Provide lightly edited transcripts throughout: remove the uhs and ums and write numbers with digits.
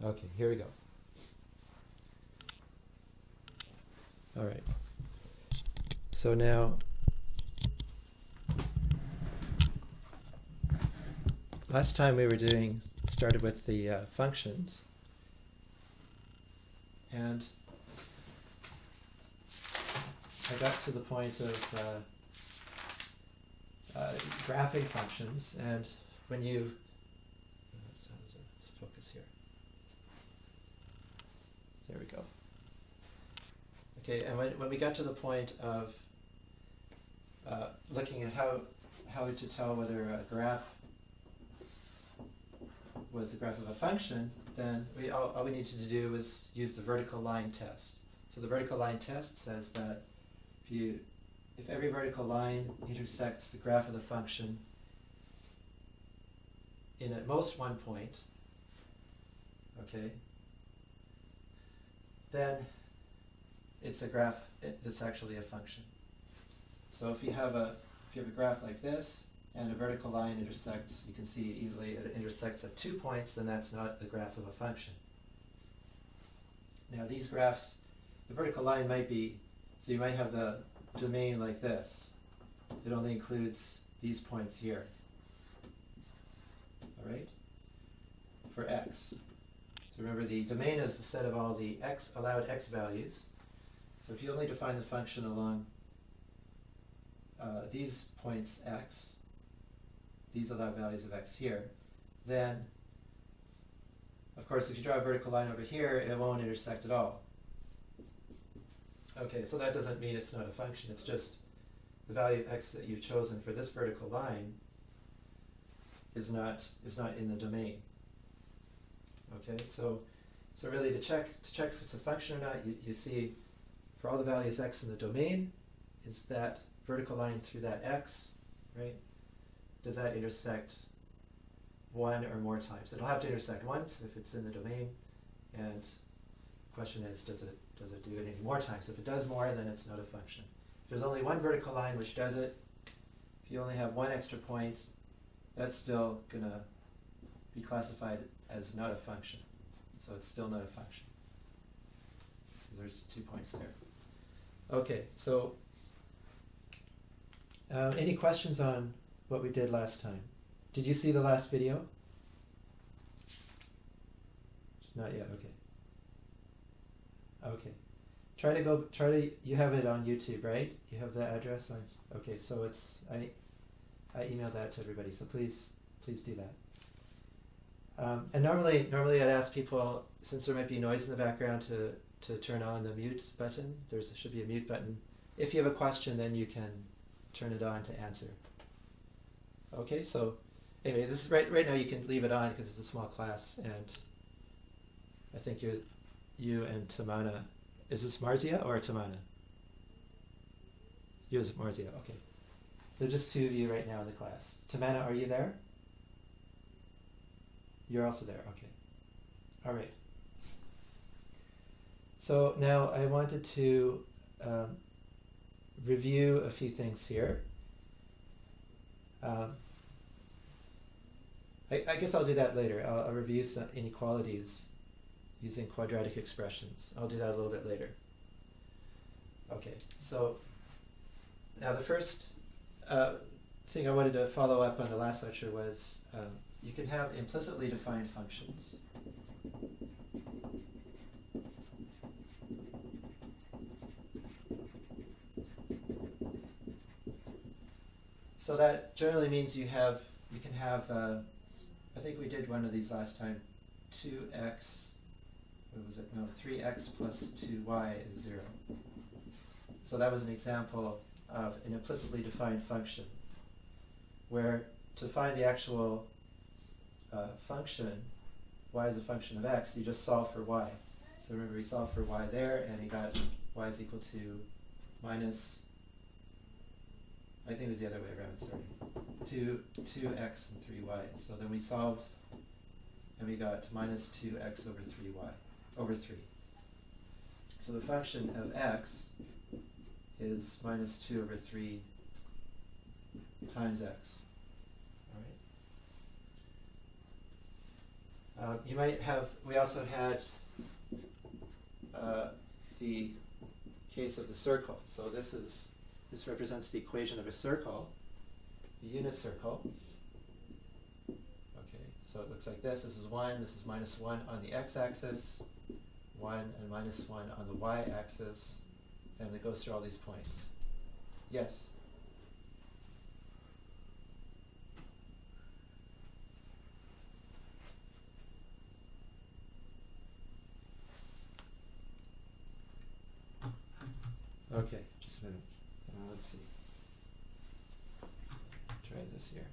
Okay, here we go. All right. So now, last time we were started with the functions. And I got to the point of graphing functions, and when you let's focus here. There we go. Okay, and when we got to the point of looking at how to tell whether a graph was the graph of a function, then all we needed to do was use the vertical line test. So the vertical line test says that if every vertical line intersects the graph of the function in at most one point, okay, then it's a graph. It's actually a function. So if you have a graph like this, and a vertical line intersects, you can see easily it intersects at 2 points, then that's not the graph of a function. Now these graphs, the vertical line might be, so you might have the domain like this. It only includes these points here. All right? For x. So remember, the domain is the set of all the allowed x values. So if you only define the function along these points x, these allowed values of x here, then, of course, if you draw a vertical line over here, it won't intersect at all. Okay, so that doesn't mean it's not a function. It's just the value of x that you've chosen for this vertical line is not in the domain. Okay, so really to check if it's a function or not, you see for all the values x in the domain, is that vertical line through that x, right? Does that intersect one or more times? It'll have to intersect once if it's in the domain, and the question is, does it do it any more times? If it does more, then it's not a function. If there's only one vertical line which does it, if you only have one extra point, that's still going to be classified as not a function. So it's still not a function, because there's 2 points there. Okay, so any questions on what we did last time? Did you see the last video? Not yet, okay. Okay. You have it on YouTube, right? You have the address on, okay, so I emailed that to everybody, so please do that. And normally I'd ask people, since there might be noise in the background, to turn on the mute button. There should be a mute button. If you have a question, then you can turn it on to answer. Okay, so anyway, this is right now you can leave it on because it's a small class, and I think you and Tamana. Is this Marzia or Tamana? You is Marzia, okay. There's just 2 of you right now in the class. Tamana, are you there? You're also there, okay. All right. So now I wanted to review a few things here. I guess I'll do that later. I'll review some inequalities using quadratic expressions. I'll do that a little bit later. Okay, so now the first thing I wanted to follow up on the last lecture was you can have implicitly defined functions. So that generally means you can have, I think we did one of these last time, 2x, what was it? No, 3x plus 2y is 0. So that was an example of an implicitly defined function, where to find the actual function, y is a function of x, you just solve for y. So remember, we solved for y there, and we got y is equal to minus, I think it was the other way around, sorry, 2x and 3y. So then we solved, and we got minus 2x over 3y, over 3. So the function of x is minus 2 over 3 times x. All You might have, we also had the case of the circle. So this represents the equation of a circle, the unit circle. Okay, so it looks like this. This is 1, this is -1 on the x-axis, 1 and -1 on the y-axis, and it goes through all these points. Yes? Okay, just a minute. Let's see. Try this here.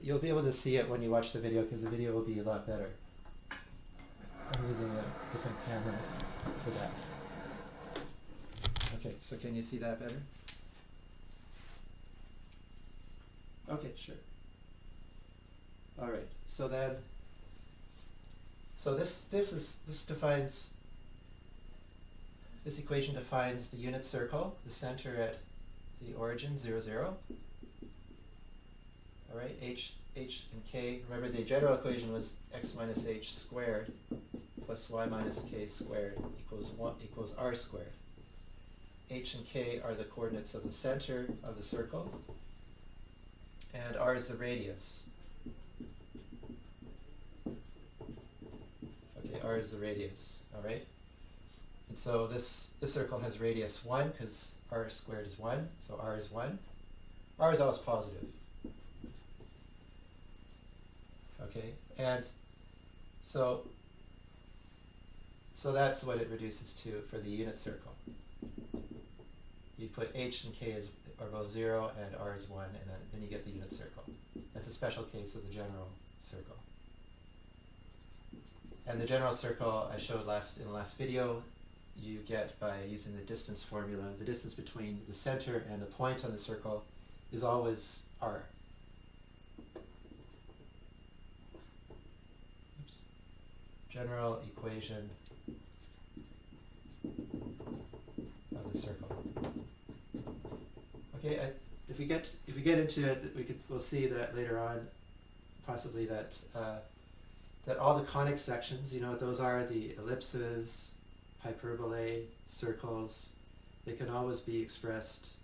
You'll be able to see it when you watch the video, because the video will be a lot better. I'm using a different camera for that. Okay, so can you see that better? Okay, sure. All right. So then, this equation defines the unit circle, the center at the origin 0, 0. All right, h and k. Remember, the general equation was x minus h squared plus y minus k squared equals r squared. H and k are the coordinates of the center of the circle, and r is the radius. Okay, r is the radius. All right. And so this circle has radius 1 because r squared is 1, so r is 1. R is always positive. Okay, and so that's what it reduces to for the unit circle. You put h and k are both 0 and r is 1, and then you get the unit circle. That's a special case of the general circle. And the general circle I showed in the last video, you get by using the distance formula. The distance between the center and the point on the circle is always r. Oops. General equation of the circle. Okay, if we get into it, we'll see that later on, possibly that that all the conic sections, you know what those are, the ellipses, hyperbolae, circles, they can always be expressed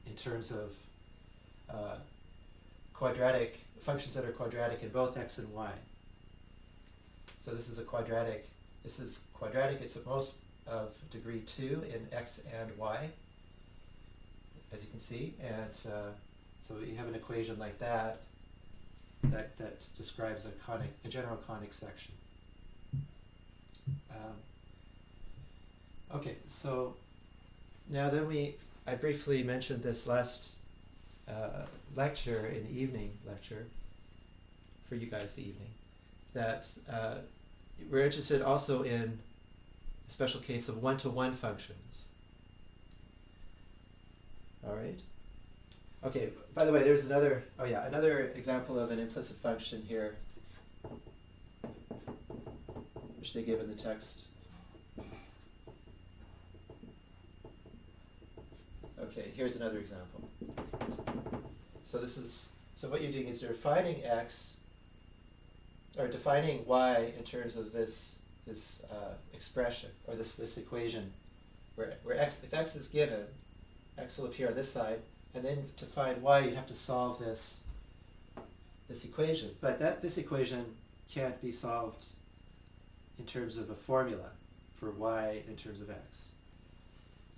in terms of quadratic functions that are quadratic in both x and y. So this is quadratic. It's at most of degree 2 in x and y, as you can see. And so you have an equation like that describes a general conic section. Okay, so now then I briefly mentioned this last lecture, in the evening lecture, for you guys the evening, that we're interested also in a special case of one-to-one functions. All right. Okay, by the way, there's another example of an implicit function here, which they give in the text. Okay, here's another example. So what you're doing is defining x, or defining y in terms of this expression, or this equation, where if x is given, x will appear on this side, and then to find y, you'd have to solve this equation. But this equation can't be solved in terms of a formula for y in terms of x.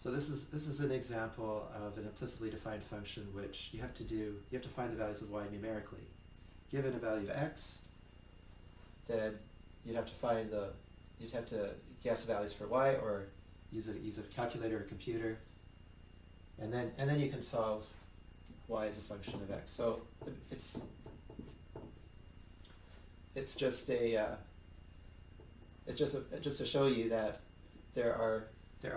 So this is an example of an implicitly defined function which you have to find the values of y numerically. Given a value of x, then you'd have to guess values for y, or use a calculator or computer, and then you can solve y as a function of x. So it's just to show you that there are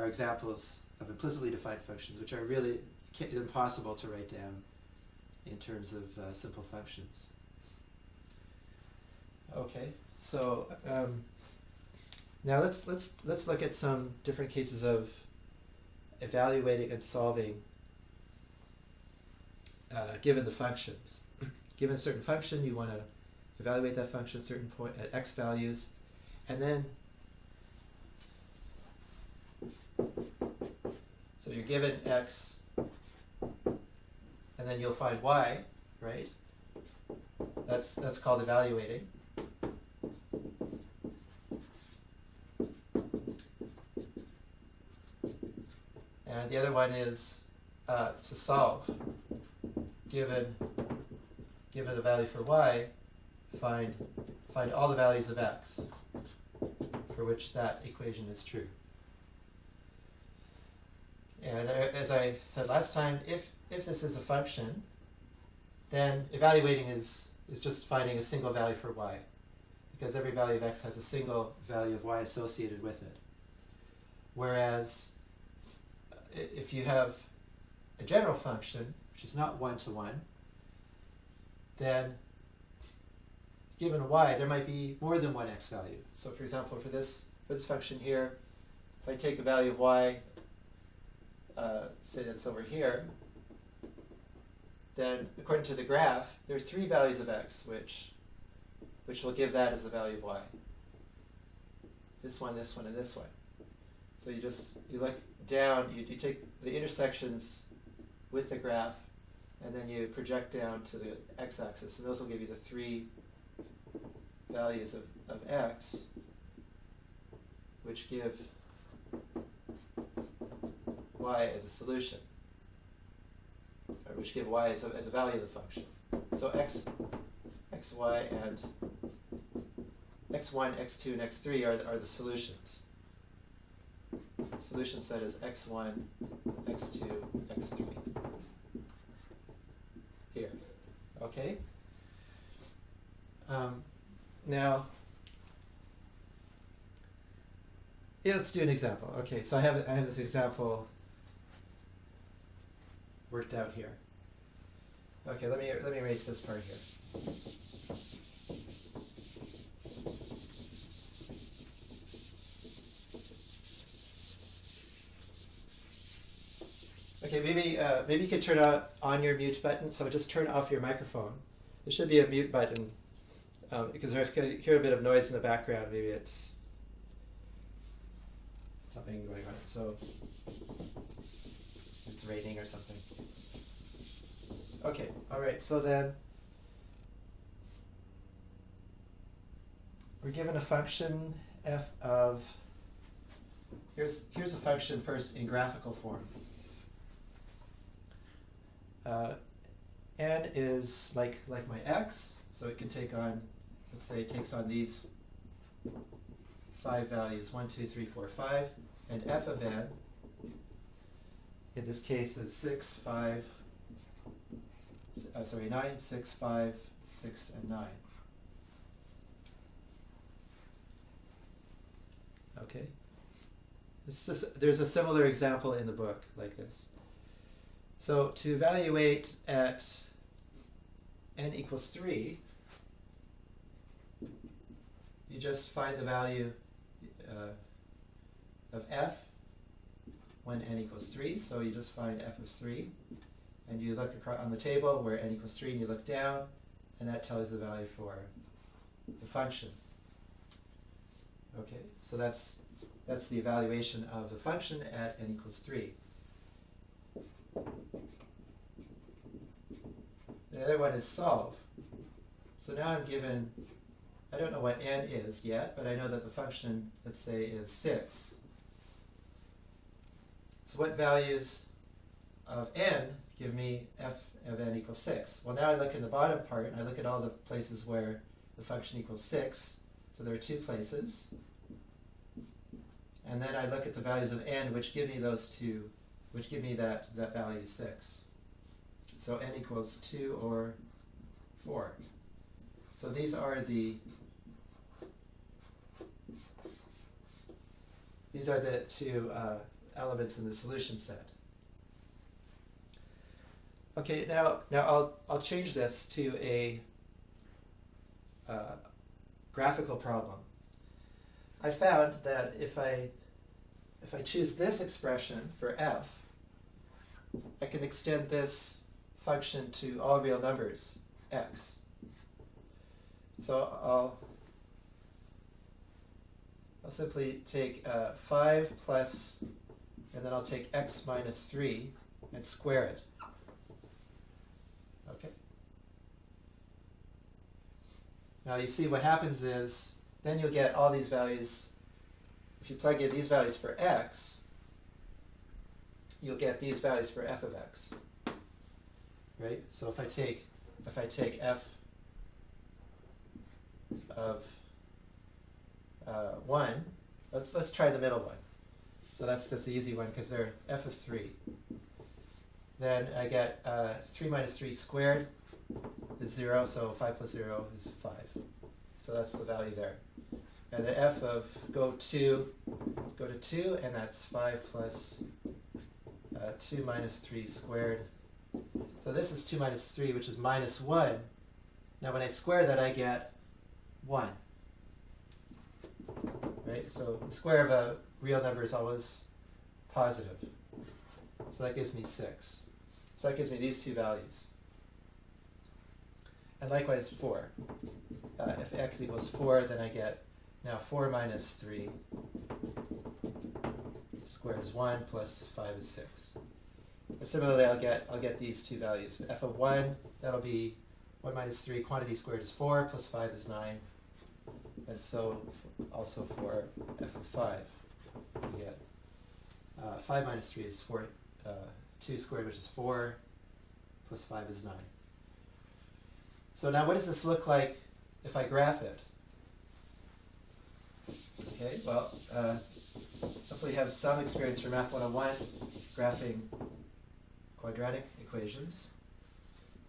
examples of implicitly defined functions which are really impossible to write down in terms of simple functions. Okay, so now let's look at some different cases of evaluating and solving given the functions. Given a certain function, you want to evaluate that function at a certain point at x values, and then so you're given x, and then you'll find y, right? That's called evaluating. And the other one is to solve. Given the value for y, find all the values of x for which that equation is true. And as I said last time, if this is a function, then evaluating is just finding a single value for y, because every value of x has a single value of y associated with it. Whereas if you have a general function, which is not one-to-one, then given y, there might be more than one x value. So for example, for this function here, if I take a value of y, say that's over here, then according to the graph, there are 3 values of x which will give that as the value of y. This one, and this one. So you look down, you take the intersections with the graph, and then you project down to the x-axis, and those will give you the 3 values of x, which give y as a solution, or which give y as a value of the function. So x, y, and x1, x2, and x3 are the solutions. Solution set is x1, x2, x3. Here, okay? Now, yeah, let's do an example. Okay, so I have this example worked out here. Okay, let me erase this part here. Okay, maybe you could turn on your mute button. So just turn off your microphone. There should be a mute button because if you hear a bit of noise in the background, maybe it's something going on. So it's raining or something. Okay, all right. So then we're given a function f of. Here's a function first in graphical form. N is like my x, so it can take on, let's say it takes on these 5 values, 1, 2, 3, 4, 5, and f of n, in this case, is 9, 6, 5, 6, and 9. Okay. There's a similar example in the book like this. So to evaluate at n equals 3, you just find the value of f when n equals 3. So you just find f of 3, and you look on the table where n equals 3, and you look down, and that tells you the value for the function. Okay, so that's the evaluation of the function at n equals 3. The other one is solve. So now I'm given, I don't know what n is yet, but I know that the function, let's say, is 6. So what values of n give me f of n equals 6? Well, now I look in the bottom part, and I look at all the places where the function equals 6. So there are 2 places. And then I look at the values of n, which give me those 2, which give me that value 6. So n equals 2 or 4. So these are the 2 elements in the solution set. Okay, now I'll change this to a graphical problem. I found that if I if I choose this expression for f, I can extend this function to all real numbers, x. So I'll simply take 5 plus, and then I'll take x minus 3 and square it. Okay. Now you see what happens is, then you'll get all these values. If you plug in these values for x, you'll get these values for f of x. Right? So if I take f of 1, let's try the middle one. So that's just the easy one because they're f of 3. Then I get 3 minus 3 squared is 0, so 5 plus 0 is 5. So that's the value there. And the f of go to 2, and that's 5 plus 2 minus 3 squared. So this is 2 minus 3, which is minus 1. Now when I square that, I get 1. Right? So the square of a real number is always positive. So that gives me 6. So that gives me these two values. And likewise 4. If x equals 4, then I get now 4 minus 3 squared is 1 plus 5 is 6. And similarly, I'll get these two values. F of 1, that'll be 1 minus 3, quantity squared is 4, plus 5 is 9. And so also for f of 5, we get 5 minus 3 is 4, 2 squared, which is 4, plus 5 is 9. So now what does this look like if I graph it? Okay, well, hopefully you have some experience from Math 101 graphing quadratic equations.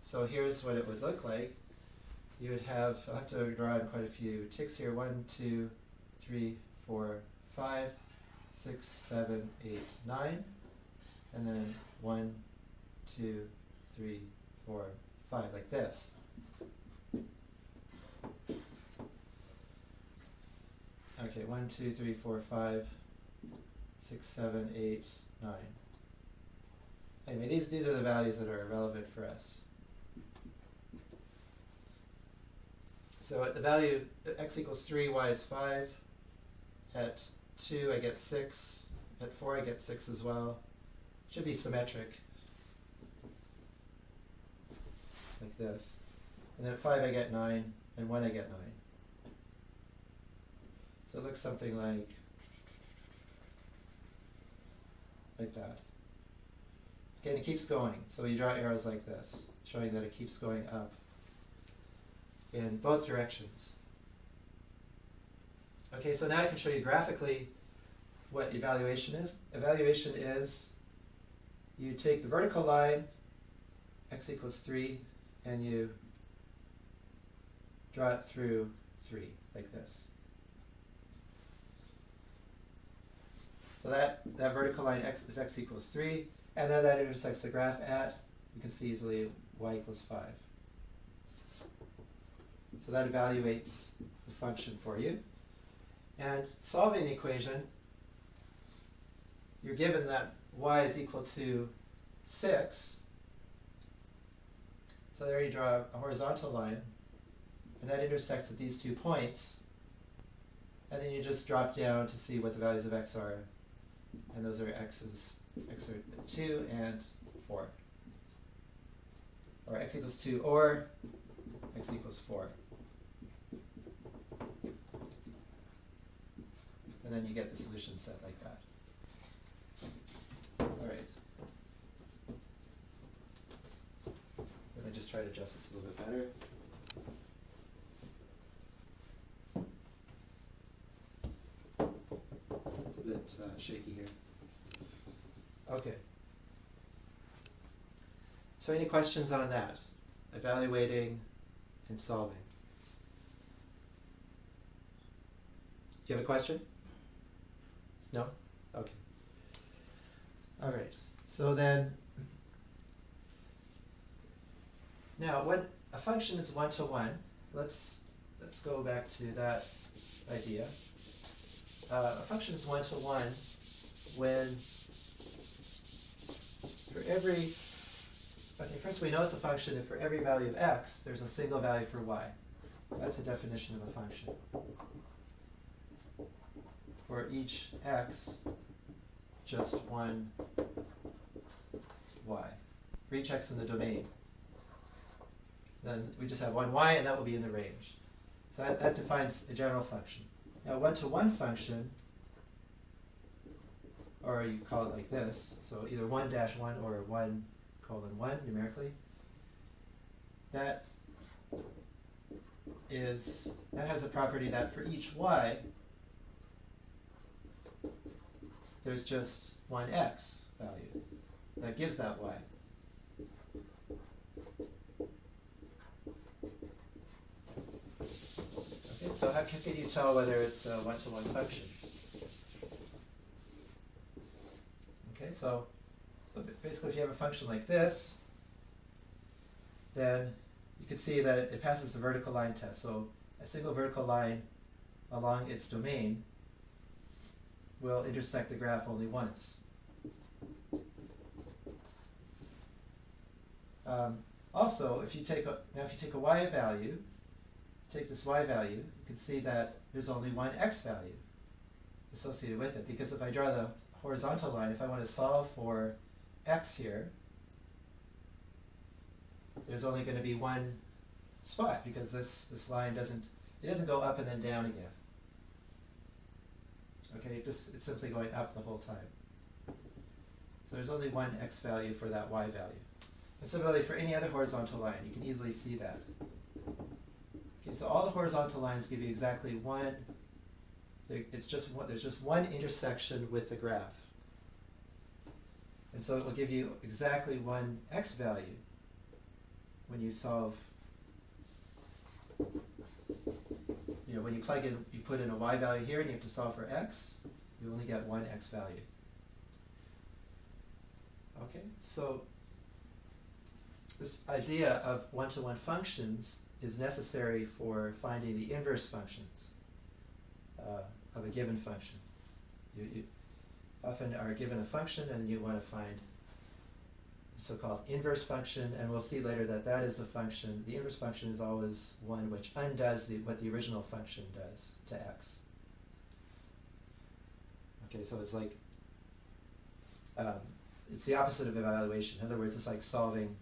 So here's what it would look like. You would have, I'll have to draw in quite a few ticks here. 1, 2, 3, 4, 5, 6, 7, 8, 9. And then 1, 2, 3, 4, 5, like this. Okay, 1, 2, 3, 4, 5, 6, 7, 8, 9. Anyway, these are the values that are relevant for us. So at the value x equals 3, y is 5. At 2, I get 6. At 4, I get 6 as well. Should be symmetric, like this. And then at 5, I get 9, and 1, I get 9. So it looks something like that. Okay, and it keeps going. So you draw arrows like this, showing that it keeps going up in both directions. Okay, so now I can show you graphically what evaluation is. Evaluation is you take the vertical line, x equals 3, and you draw it through 3, like this. So that vertical line is x equals 3, and then that intersects the graph at, you can see easily, y equals 5. So that evaluates the function for you. And solving the equation, you're given that y is equal to 6. So there you draw a horizontal line, and that intersects at these 2 points. And then you just drop down to see what the values of x are. And those are x are 2 and 4. Or x equals 2 or x equals 4. And then you get the solution set like that. All right. Let me just try to adjust this a little bit better. It's a bit shaky here. Okay. So any questions on that? Evaluating and solving. Do you have a question? No? Okay. All right. So then, now when a function is one-to-one, let's go back to that idea. A function is one-to-one when for every, okay, first we know it's a function if for every value of x, there's a single value for y. That's the definition of a function. For each x, just one y. For each x in the domain. Then we just have one y, and that will be in the range. So that defines a general function. Now, one-to-one function, or you call it like this, so either 1-1 or 1:1 numerically, that has a property that for each y, there's just one x value that gives that y. Okay, so how can you tell whether it's a one-to-one function? Okay, so basically if you have a function like this, then you can see that it passes the vertical line test. So a single vertical line along its domain will intersect the graph only once. Also, if you take a y value, take this y value, you can see that there's only one x value associated with it, because if I draw the horizontal line, if I want to solve for x here, there's only going to be one spot, because this line doesn't go up and then down again. Okay, it's simply going up the whole time. So there's only one x value for that y value. And similarly for any other horizontal line, you can easily see that. Okay, so all the horizontal lines give you exactly one. There's just one intersection with the graph, and so it will give you exactly one x value when you solve. When you plug in, you put in a y value here, and you have to solve for x. You only get one x value. Okay, so this idea of one-to-one functions is necessary for finding the inverse functions of a given function. You often are given a function and you want to find the so-called inverse function, and we'll see later that that is a function. The inverse function is always one which undoes what the original function does to x. Okay, so it's like it's the opposite of evaluation. In other words, it's like solving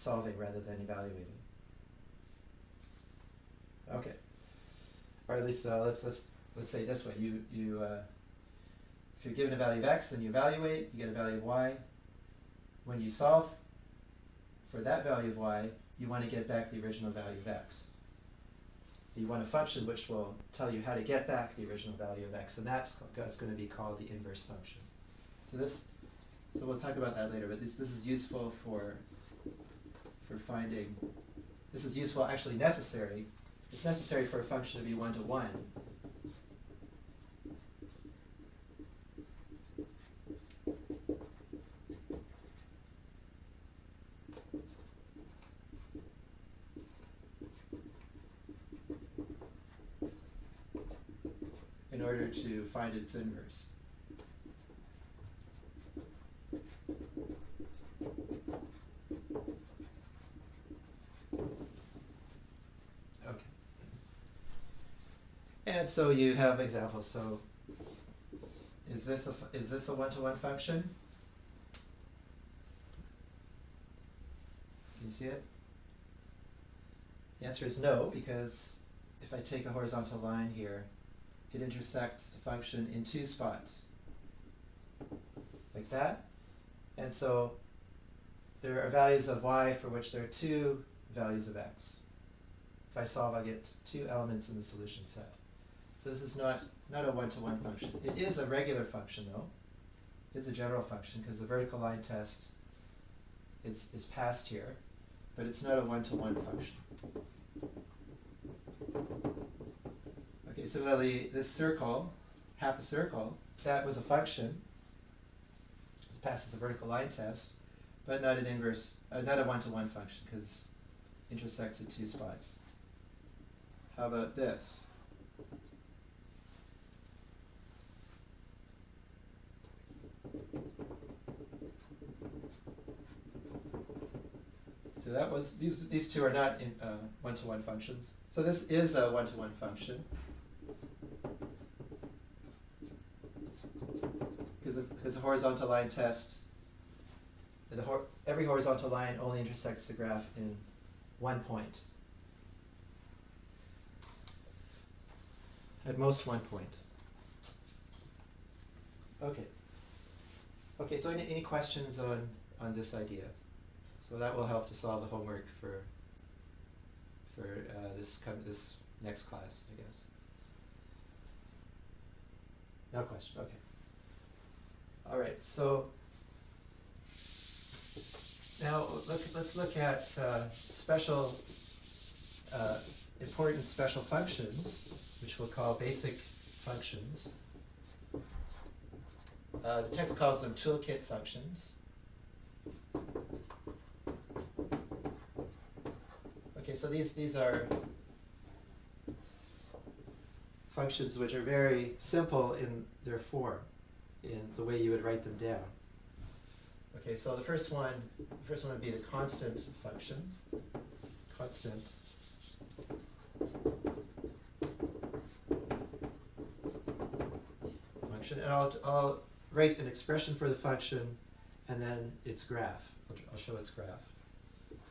rather than evaluating. Okay, or at least let's say it this way: if you're given a value of x and you evaluate, you get a value of y. When you solve for that value of y, you want to get back the original value of x. You want a function which will tell you how to get back the original value of x, and that's going to be called the inverse function. So we'll talk about that later. But this is useful for finding. This is useful, actually necessary. It's necessary for a function to be one-to-one. In order to find its inverse. Okay. And so you have examples. So is this a one-to-one function? Can you see it? The answer is no, because if I take a horizontal line here, it intersects the function in two spots, like that. And so there are values of y for which there are two values of x. If I solve, I get two elements in the solution set. So this is not a one-to-one function. It is a regular function, though. It is a general function, because the vertical line test is passed here, but it's not a one-to-one function. Okay, similarly, this circle, half a circle, that was a function. It passes the vertical line test, but not an inverse, not a one-to-one function, because it intersects at two spots. How about this? that was, these two are not in one-to-one functions. So this is a one-to-one function. Because a horizontal line test, every horizontal line only intersects the graph in one point. At most 1 point. Okay. Okay, so any questions on this idea? So that will help to solve the homework for this next class, I guess. No questions, okay. All right, so now let's look at special, important special functions, which we'll call basic functions. The text calls them toolkit functions. Okay, so these are functions which are very simple in their form, in the way you would write them down. Okay, so the first one would be the constant function. Constant function, and I'll write an expression for the function and then its graph. I'll show its graph.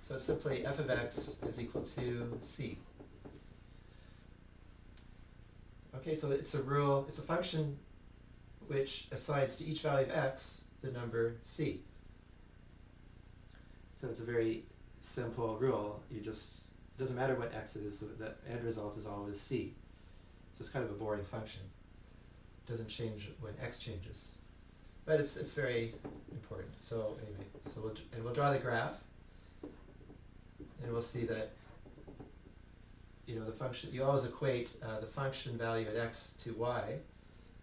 So it's simply f of x is equal to c. Okay, so it's a rule, it's a function which assigns to each value of x the number c. So it's a very simple rule. It doesn't matter what x it is, the end result is always c. So it's kind of a boring function. It doesn't change when x changes. But it's very important. So anyway, so we'll draw the graph, and we'll see that the function, you always equate the function value at x to y.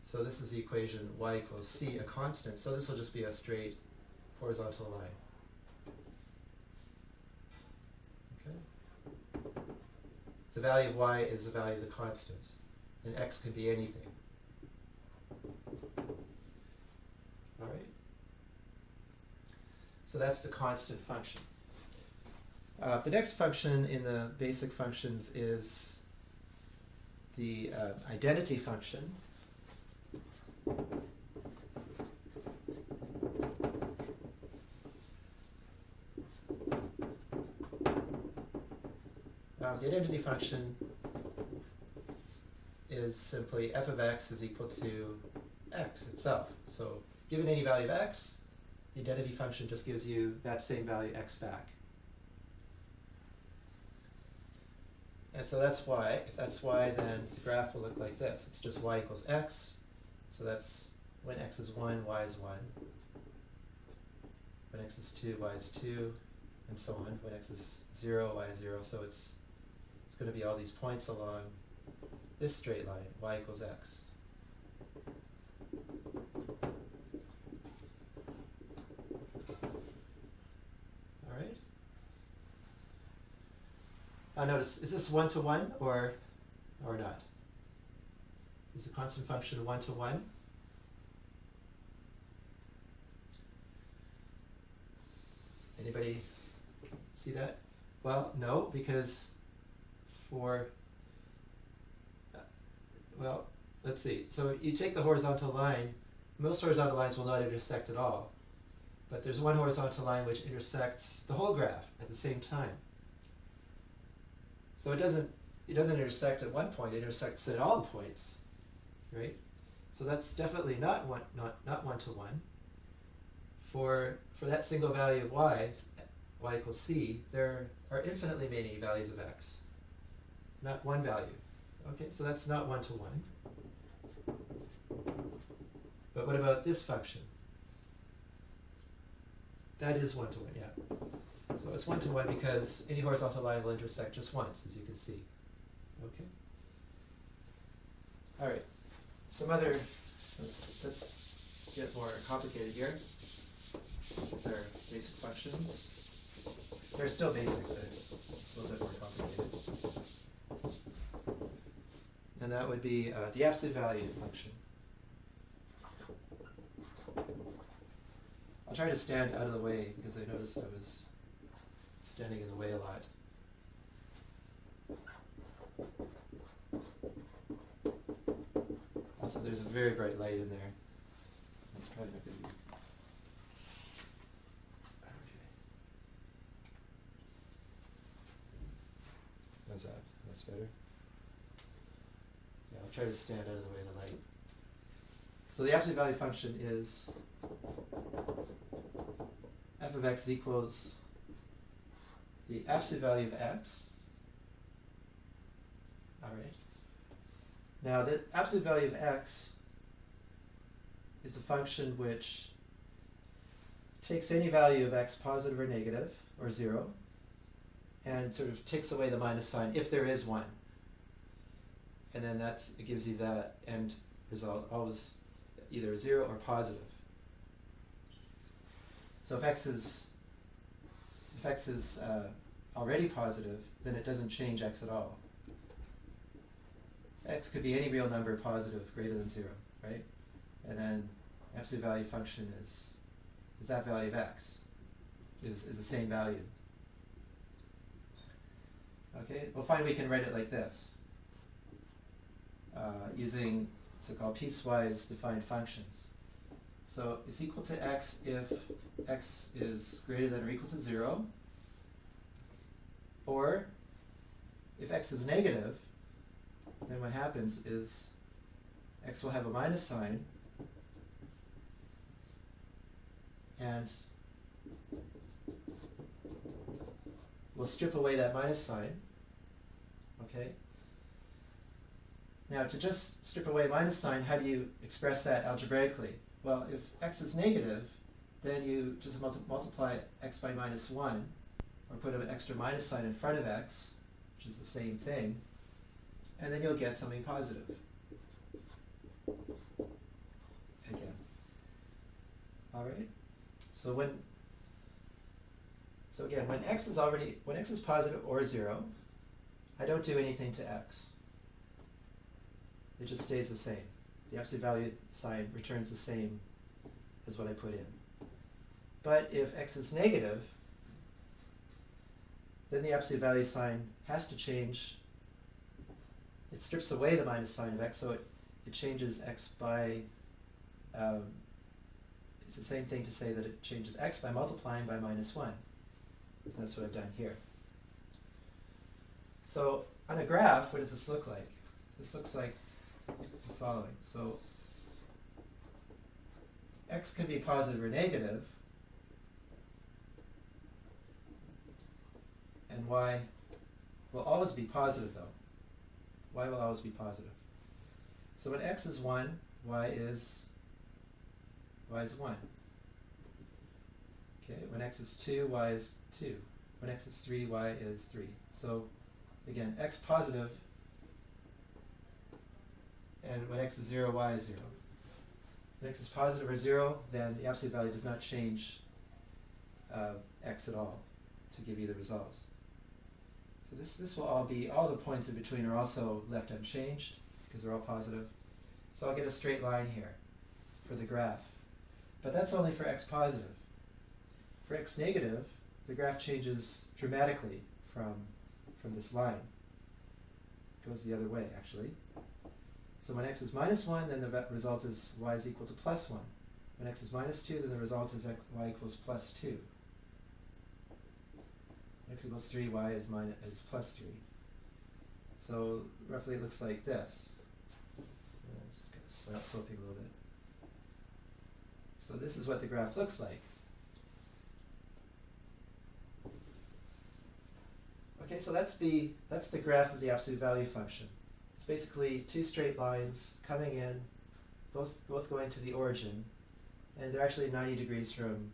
So this is the equation y equals c, a constant. So this will just be a straight horizontal line. Okay. The value of y is the value of the constant, and x can be anything. All right. So that's the constant function. The next function in the basic functions is the identity function. The identity function is simply f of x is equal to x itself. So given any value of x, the identity function just gives you that same value x back. And so that's y. If that's y, then the graph will look like this. It's just y equals x. So that's when x is 1, y is 1. When x is 2, y is 2, and so on. When x is 0, y is 0. So it's going to be all these points along this straight line, y equals x. All right. Notice, is this one-to-one or not? Is the constant function one-to-one? Anybody see that? Well, no, because well, let's see. So you take the horizontal line. Most horizontal lines will not intersect at all. But there's one horizontal line which intersects the whole graph at the same time. So it doesn't intersect at one point, it intersects at all points, right? So that's definitely not one-to-one. For that single value of y equals c, there are infinitely many values of x, not one value. Okay, so that's not one-to-one. But what about this function? That is one-to-one, yeah. So it's one-to-one because any horizontal line will intersect just once, as you can see. Okay. All right. Some other. Let's get more complicated here. With our basic functions. They're still basic, but it's a little bit more complicated. And that would be the absolute value function. I'll try to stand out of the way because I noticed I was standing in the way a lot. Also, there's a very bright light in there. That's probably not going to be. Okay. How's that? That's better? Yeah, I'll try to stand out of the way of the light. So the absolute value function is f of x equals the absolute value of x. All right. Now the absolute value of x is a function which takes any value of x, positive or negative, or 0, and sort of takes away the minus sign if there is one. And then it gives you that end result, always either 0 or positive. So if x is already positive, then it doesn't change x at all. X could be any real number positive greater than 0, right? And then absolute value function is that value of x, is the same value. Okay, we'll find we can write it like this, using so-called piecewise defined functions. So it's equal to x if x is greater than or equal to 0, or if x is negative, then what happens is x will have a minus sign, and we'll strip away that minus sign. Okay? Now, to just strip away minus sign, how do you express that algebraically? Well, if x is negative, then you just multiply x by minus 1, or put an extra minus sign in front of x, which is the same thing, and then you'll get something positive. Again. All right? So when x is positive or 0, I don't do anything to x. It just stays the same. The absolute value sign returns the same as what I put in. But if x is negative, then the absolute value sign has to change. It strips away the minus sign of x, so it changes x by, it's the same thing to say that it changes x by multiplying by minus 1. That's what I've done here. So on a graph, what does this look like? This looks like the following. So x can be positive or negative, and y will always be positive, though. Y will always be positive. So when x is 1, y is 1. Okay, when x is 2, y is 2. When x is 3, y is 3. So again, x positive, and when x is 0, y is 0. When x is positive or 0, then the absolute value does not change x at all to give you the results. So this will all be, all the points in between are also left unchanged because they're all positive. So I'll get a straight line here for the graph. But that's only for x positive. For x negative, the graph changes dramatically from this line. It goes the other way, actually. So when x is minus 1, then the result is y is equal to plus 1. When x is minus 2, then the result is y equals plus 2. X equals 3, y is plus 3. So roughly it looks like this. It's kind of sloping a little bit. So this is what the graph looks like. Okay, so that's the graph of the absolute value function. It's basically two straight lines coming in, both going to the origin, and they're actually 90 degrees from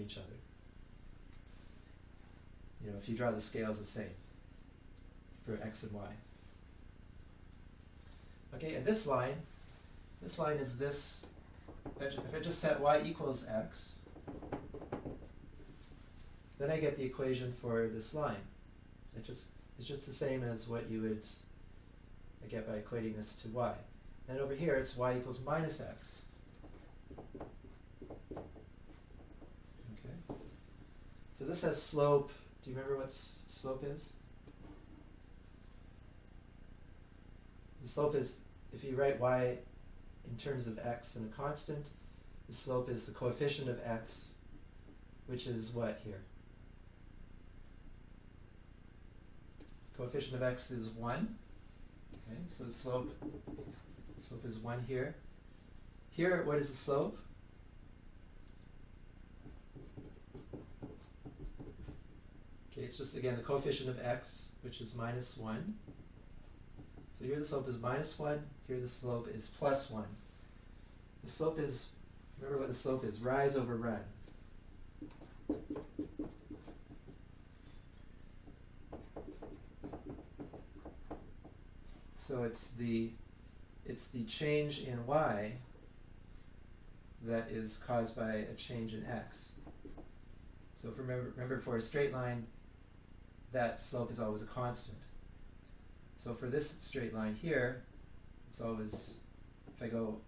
each other. You know, if you draw the scales the same for x and y. Okay, and this line is this. If I just set y equals x, then I get the equation for this line. It's just the same as what you would get by equating this to y. And over here, it's y equals minus x. Okay. So this has slope Do you remember what slope is? The slope is, if you write y in terms of x and a constant, the slope is the coefficient of x, which is what here? Coefficient of x is 1. Okay, so the slope is 1 here. Here, what is the slope? Okay, it's just, again, the coefficient of x, which is minus 1. So here the slope is minus 1, here the slope is plus 1. The slope is, remember what the slope is, rise over run. So it's the change in y that is caused by a change in x. So if remember for a straight line, that slope is always a constant. So for this straight line here, it's always, if I go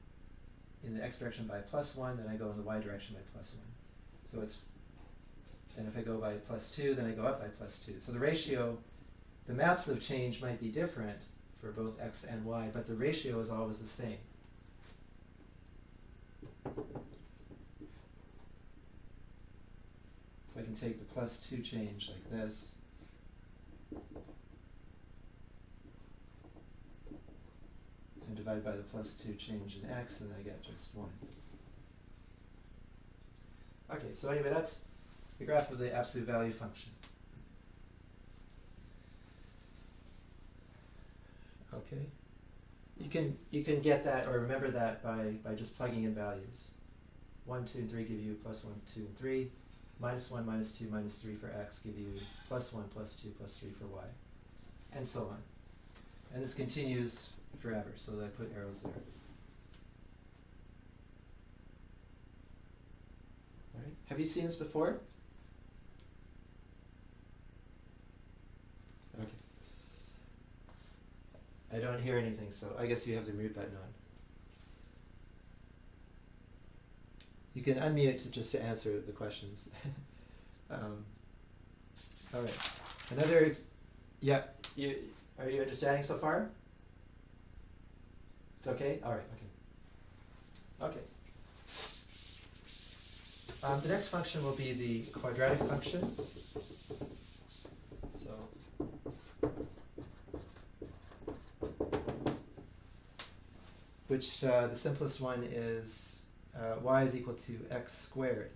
in the x direction by plus 1, then I go in the y direction by plus 1. So it's, and if I go by plus 2, then I go up by plus 2. So the ratio, the maps of change might be different for both x and y, but the ratio is always the same. So I can take the plus 2 change like this. And divide by the plus 2 change in x, and I get just 1. Okay, so anyway, that's the graph of the absolute value function. Okay, you can get that or remember that by just plugging in values. 1, 2, and 3 give you plus 1, 2, and 3. Minus 1, minus 2, minus 3 for x give you plus 1, plus 2, plus 3 for y, and so on. And this continues forever, so I put arrows there. All right. Have you seen this before? Okay. I don't hear anything, so I guess you have the mute button on. You can unmute just to answer the questions. All right. Another, yeah, are you understanding so far? It's okay? All right, okay. Okay. The next function will be the quadratic function. So, which the simplest one is y is equal to x squared.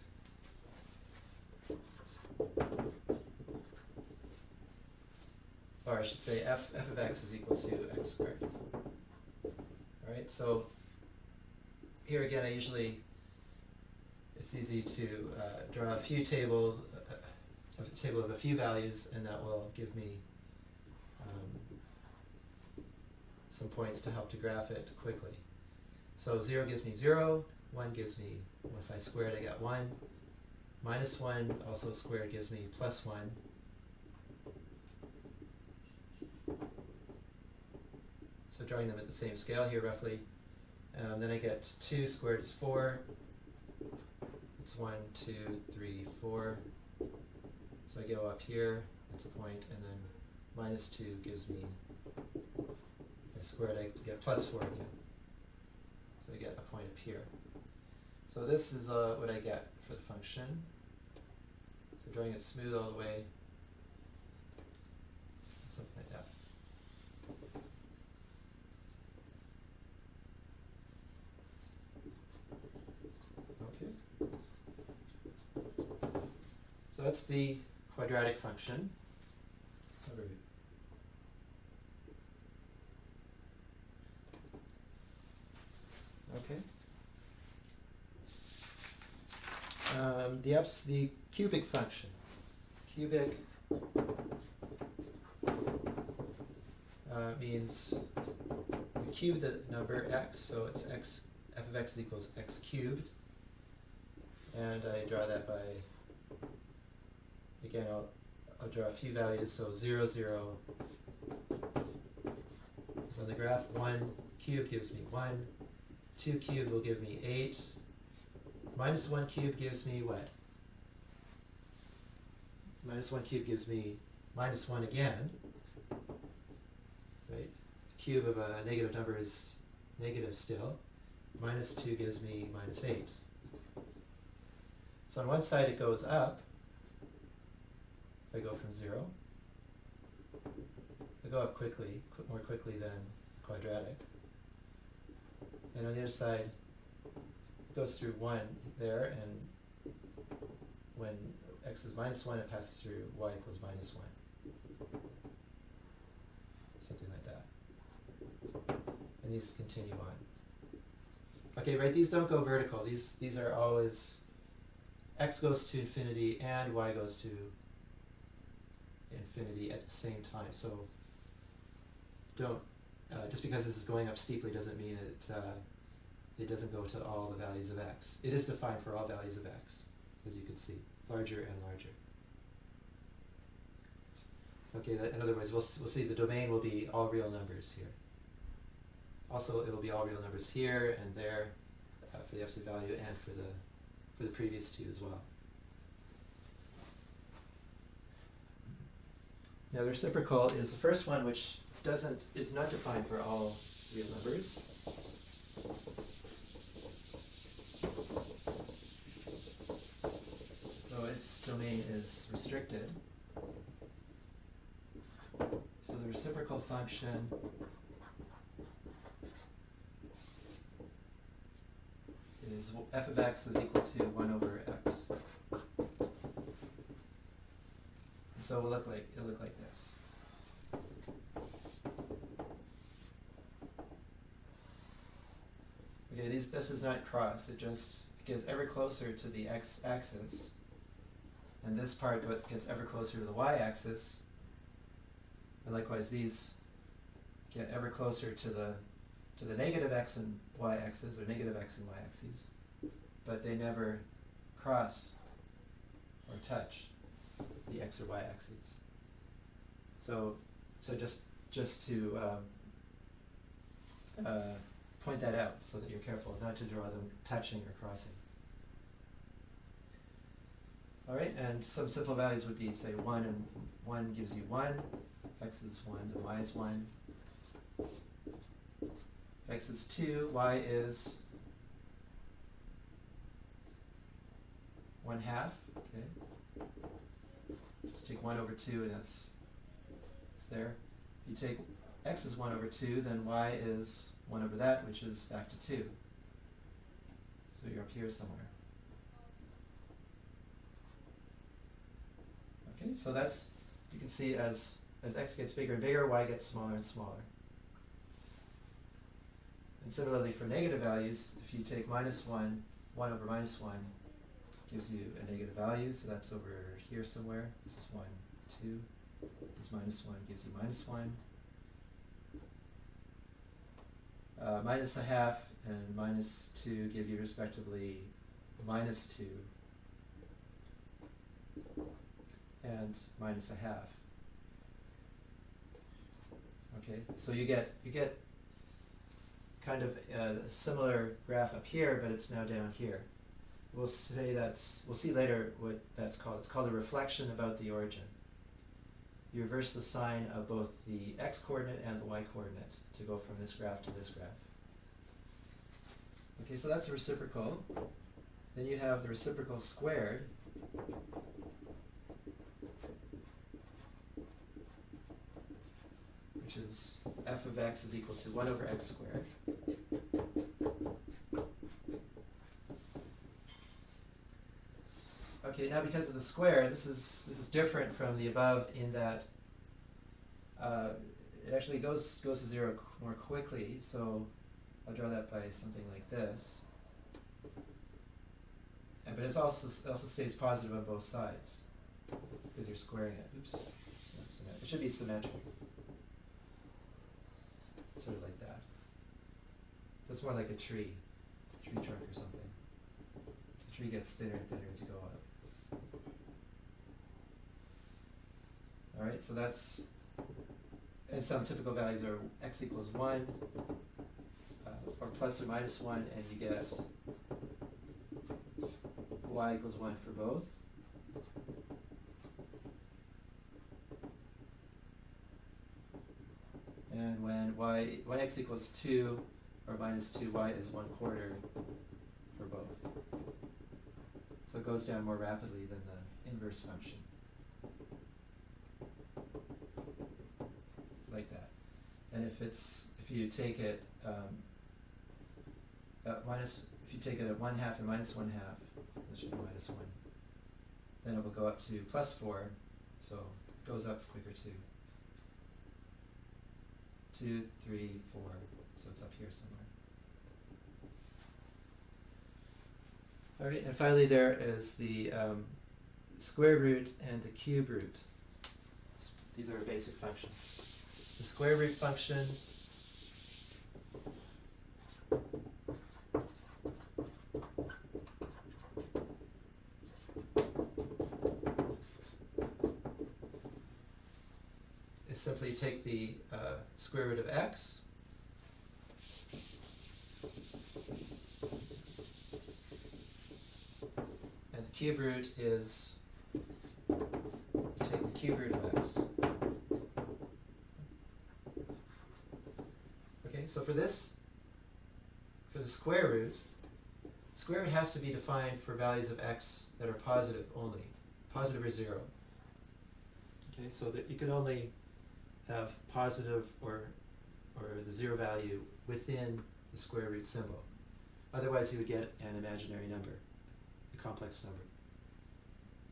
Or I should say f of x is equal to x squared. All right, so here again, it's easy to draw a few tables, a table of a few values, and that will give me some points to help to graph it quickly. So 0 gives me 0, 1 gives me, if I squared, I got 1. Minus 1, also squared, gives me plus 1. So drawing them at the same scale here roughly. Then I get 2 squared is 4. It's 1, 2, 3, 4. So I go up here, that's a point, and then minus 2 gives me, if I squared, I get plus 4 again. So I get a point up here. So this is what I get for the function. So drawing it smooth all the way, something like that. Okay. So that's the quadratic function. Okay. The cubic function. Cubic means we cube the number x, so it's x. F of x equals x cubed, and I draw that by, again, I'll draw a few values. So 0, 0 is on the graph. 1 cubed gives me 1. 2 cubed will give me 8. Minus 1 cubed gives me what? minus 1 cubed gives me minus 1 again, right? Cube of a negative number is negative still. Minus 2 gives me minus 8. So on one side it goes up. If I go from 0, I go up quickly, more quickly than quadratic. And on the other side, it goes through 1 there, and when x is minus 1, it passes through y equals minus 1. Something like that. And these continue on. Okay, right, these don't go vertical. These are always, x goes to infinity and y goes to infinity at the same time. So don't, just because this is going up steeply doesn't mean it doesn't go to all the values of x. It is defined for all values of x, as you can see, larger and larger. Okay, in other words, we'll see the domain will be all real numbers here. Also, it'll be all real numbers here and there for the absolute value and for the previous two as well. Now, the reciprocal is the first one, which is not defined for all real numbers. So its domain is restricted. So the reciprocal function is f of x is equal to 1 over x. And so it'll look like this. Okay, this is not cross. It gets ever closer to the x-axis, and this part gets ever closer to the y-axis, and likewise these get ever closer to the negative x and y-axis, or negative x and y-axes, but they never cross or touch the x or y-axes. So just to point that out so that you're careful not to draw them touching or crossing. All right, and some simple values would be, say, 1 and 1 gives you 1, x is 1 and y is 1. X is 2, y is 1/2, okay. Just take 1 over 2 and it's there. If you take x is 1 over 2, then y is 1 over that, which is back to 2. So you're up here somewhere. Okay, so that's, you can see as x gets bigger and bigger, y gets smaller and smaller. And similarly for negative values, if you take minus 1, 1 over minus 1 gives you a negative value, so that's over here somewhere. This is 1, 2. This minus 1 gives you minus 1. Minus 1/2 and minus 2 give you respectively minus 2 and minus 1/2. Okay, so you get kind of a similar graph up here, but it's now down here. We'll see later what that's called. It's called a reflection about the origin. You reverse the sign of both the x-coordinate and the y-coordinate to go from this graph to this graph. Okay, so that's a reciprocal. Then you have the reciprocal squared. Which is f of x is equal to 1 over x squared. Okay, now because of the square, this is different from the above in that it actually goes to 0 more quickly. So I'll draw that by something like this. But it also stays positive on both sides because you're squaring it. Oops, it should be symmetric. Sort of like that. That's more like a tree trunk or something. The tree gets thinner and thinner as you go up. All right, so that's, and some typical values are x equals 1, or plus or minus 1, and you get y equals 1 for both. when x equals 2 or minus 2, y is 1/4 for both. So it goes down more rapidly than the inverse function. Like that. And if you take it if you take it at 1/2 and minus 1/2, this should be minus 1, then it will go up to plus 4, so it goes up quicker too. 2, 3, 4, so it's up here somewhere. All right, and finally there is the square root and the cube root. These are basic functions. The square root function is simply take the square root of x and the cube root is you take the cube root of x. Okay, so for the square root has to be defined for values of x that are positive only, positive or 0. Okay, so that you can only have positive or the 0 value within the square root symbol. Otherwise, you would get an imaginary number, a complex number,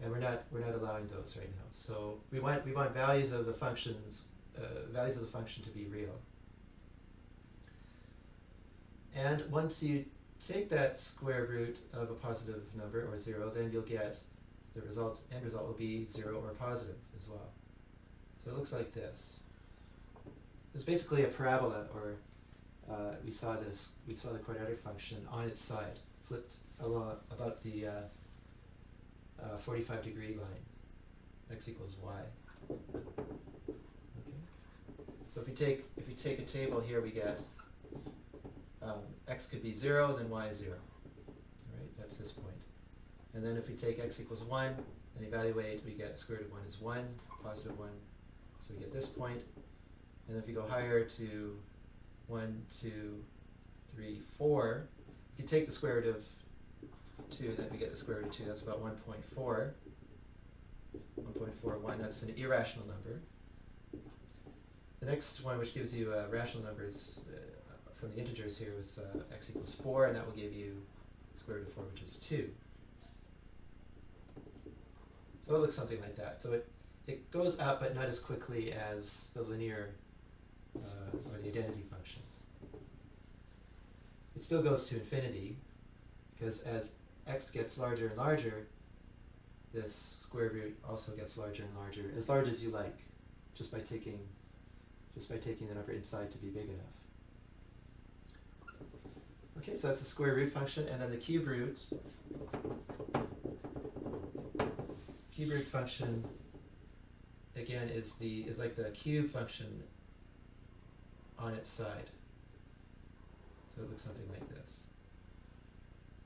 and we're not allowing those right now. So we want values of the function to be real. And once you take that square root of a positive number or 0, then you'll get the end result will be 0 or positive as well. So it looks like this. It's basically a parabola, or we saw the quadratic function on its side, flipped along about the 45-degree line, x equals y. Okay. So if we take a table here, we get x could be 0, then y is 0. Right? That's this point. And then if we take x equals 1 and evaluate, we get square root of 1 is 1, positive 1. So we get this point. And if you go higher to 1, 2, 3, 4, if you take the square root of 2, then we get the square root of 2. That's about 1.4. 1.41, that's an irrational number. The next one, which gives you a rational number, is from the integers here, was x equals 4, and that will give you square root of 4, which is 2. So it looks something like that. So it goes up, but not as quickly as the linear or the identity function. It still goes to infinity, because as x gets larger and larger, this square root also gets larger and larger, as large as you like, just by taking the number inside to be big enough. Okay, so that's a square root function, and then the cube root function again is like the cube function on its side. So it looks something like this.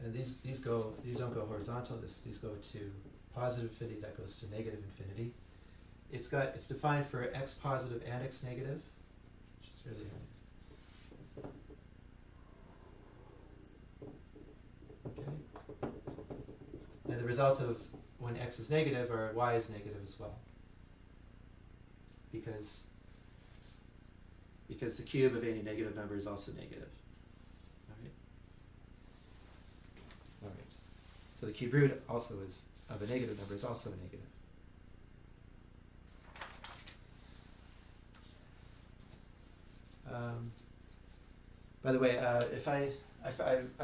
And these don't go horizontal. These go to positive infinity. That goes to negative infinity. It's defined for x positive and x negative, which is really okay. And the result of when x is negative or y is negative as well, because the cube of any negative number is also negative. All right. So the cube root also is of a negative number is also negative. By the way, if I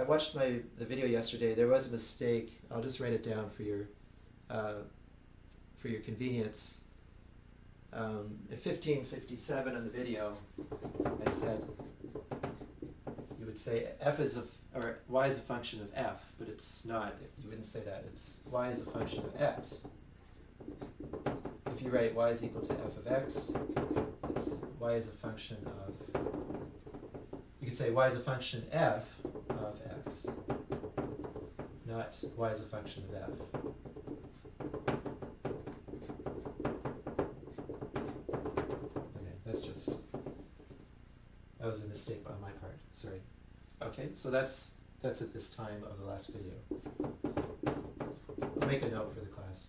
watched the video yesterday, there was a mistake. I'll just write it down for your convenience. At 1557 on the video, I said you would say y is a function of f, but it's not. You wouldn't say that. It's y is a function of x. If you write y is equal to f of x, y is a function of. You could say y is a function f of x, not y is a function of f. That was a mistake on my part, sorry. Okay, so that's at this time of the last video. I'll make a note for the class.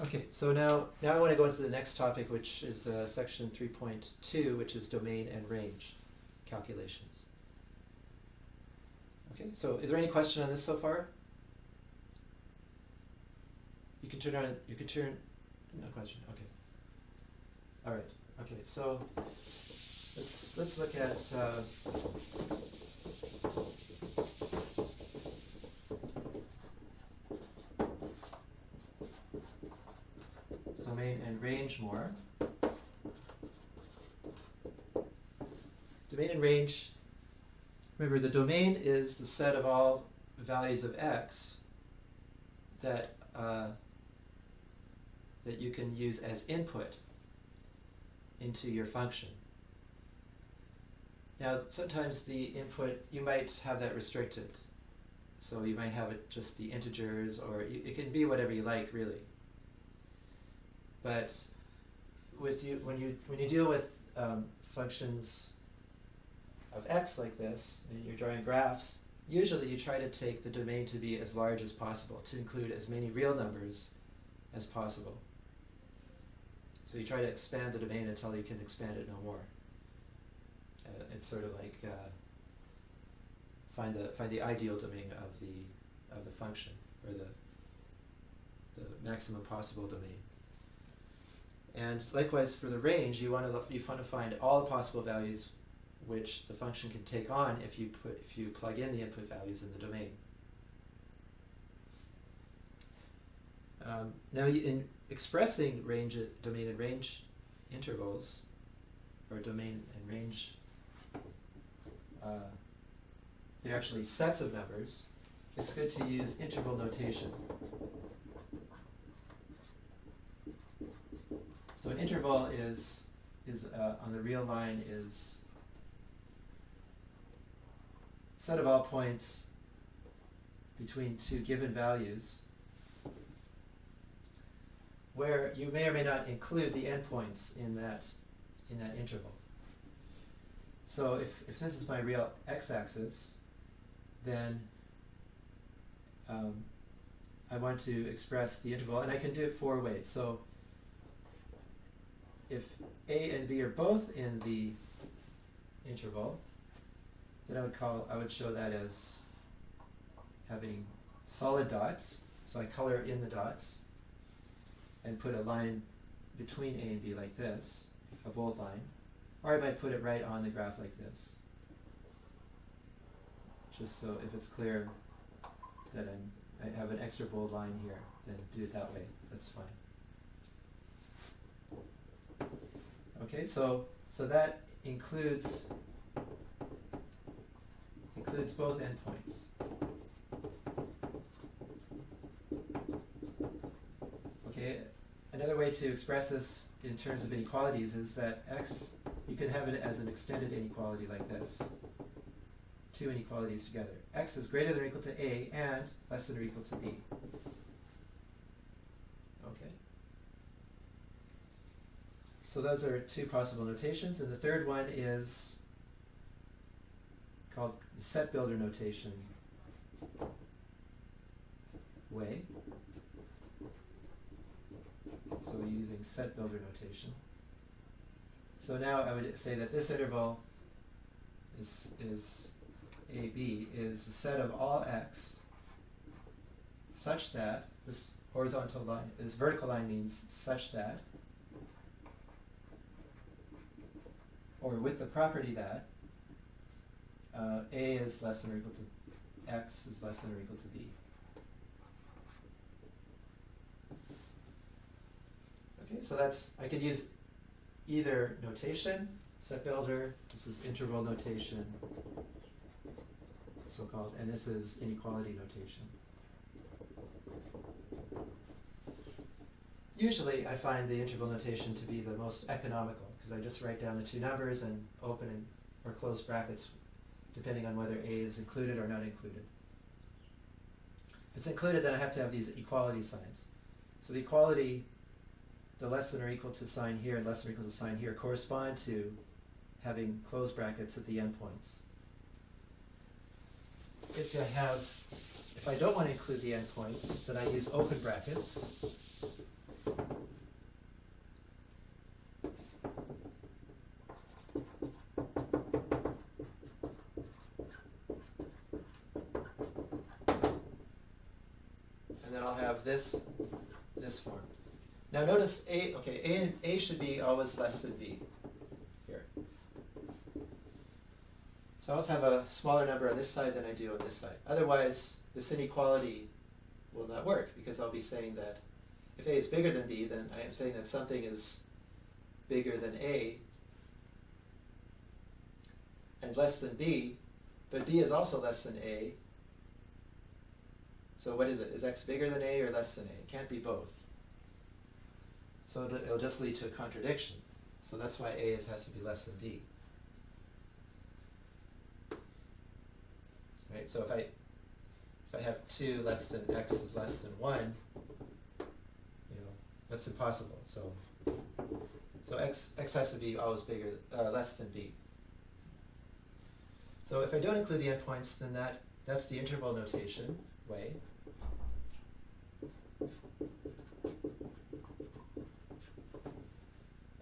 Okay, so now I want to go into the next topic, which is section 3.2, which is domain and range calculations. Okay, so is there any question on this so far? You can turn, no question, okay. All right, okay, so let's look at domain and range more. Domain and range, remember the domain is the set of all values of x that that you can use as input into your function. Now sometimes the input, you might have that restricted. So you might have it just be integers, or it can be whatever you like really. But with when you deal with functions of x like this, and you're drawing graphs, usually you try to take the domain to be as large as possible, to include as many real numbers as possible. So you try to expand the domain until you can expand it no more. It's sort of like find the ideal domain of the function, or the maximum possible domain. And likewise for the range, you want to find all the possible values which the function can take on if you plug in the input values in the domain. Now in expressing domain and range intervals, or domain and range, they're actually sets of numbers. It's good to use interval notation. So an interval is on the real line is set of all points between two given values where you may or may not include the endpoints in that interval. So if this is my real x-axis, then I want to express the interval, and I can do it 4 ways. So if a and b are both in the interval, then I would show that as having solid dots. So I color in the dots and put a line between a and b like this, a bold line. Or I might put it right on the graph like this. Just so if it's clear that I have an extra bold line here, then do it that way. That's fine. Okay, so that includes both endpoints. Okay, another way to express this in terms of inequalities is that x, you can have it as an extended inequality like this. 2 inequalities together. X is greater than or equal to a and less than or equal to b. Okay. So those are 2 possible notations, and the third one is called the set builder notation way. So we're using set builder notation. So now I would say that this interval is AB is the set of all x such that this horizontal line, this vertical line means such that, or with the property that a is less than or equal to x is less than or equal to b. Okay, so I could use either notation, set builder, this is interval notation, so-called, and this is inequality notation. Usually I find the interval notation to be the most economical, because I just write down the 2 numbers and open or close brackets depending on whether a is included or not included. If it's included, then I have to have these equality signs. So the equality, the less than or equal to sign here and less than or equal to sign here correspond to having close brackets at the endpoints. If I don't want to include the endpoints, then I use open brackets. And then I'll have this form. Now notice A should be always less than B here. So I always have a smaller number on this side than I do on this side. Otherwise, this inequality will not work, because I'll be saying that if A is bigger than B, then I am saying that something is bigger than A and less than B, but B is also less than A. So what is it? Is X bigger than A or less than A? It can't be both. So it'll just lead to a contradiction. So that's why A has to be less than B. Right? So if I have 2 less than X is less than 1, that's impossible. So X has to be always less than B. So if I don't include the endpoints, then that's the interval notation way.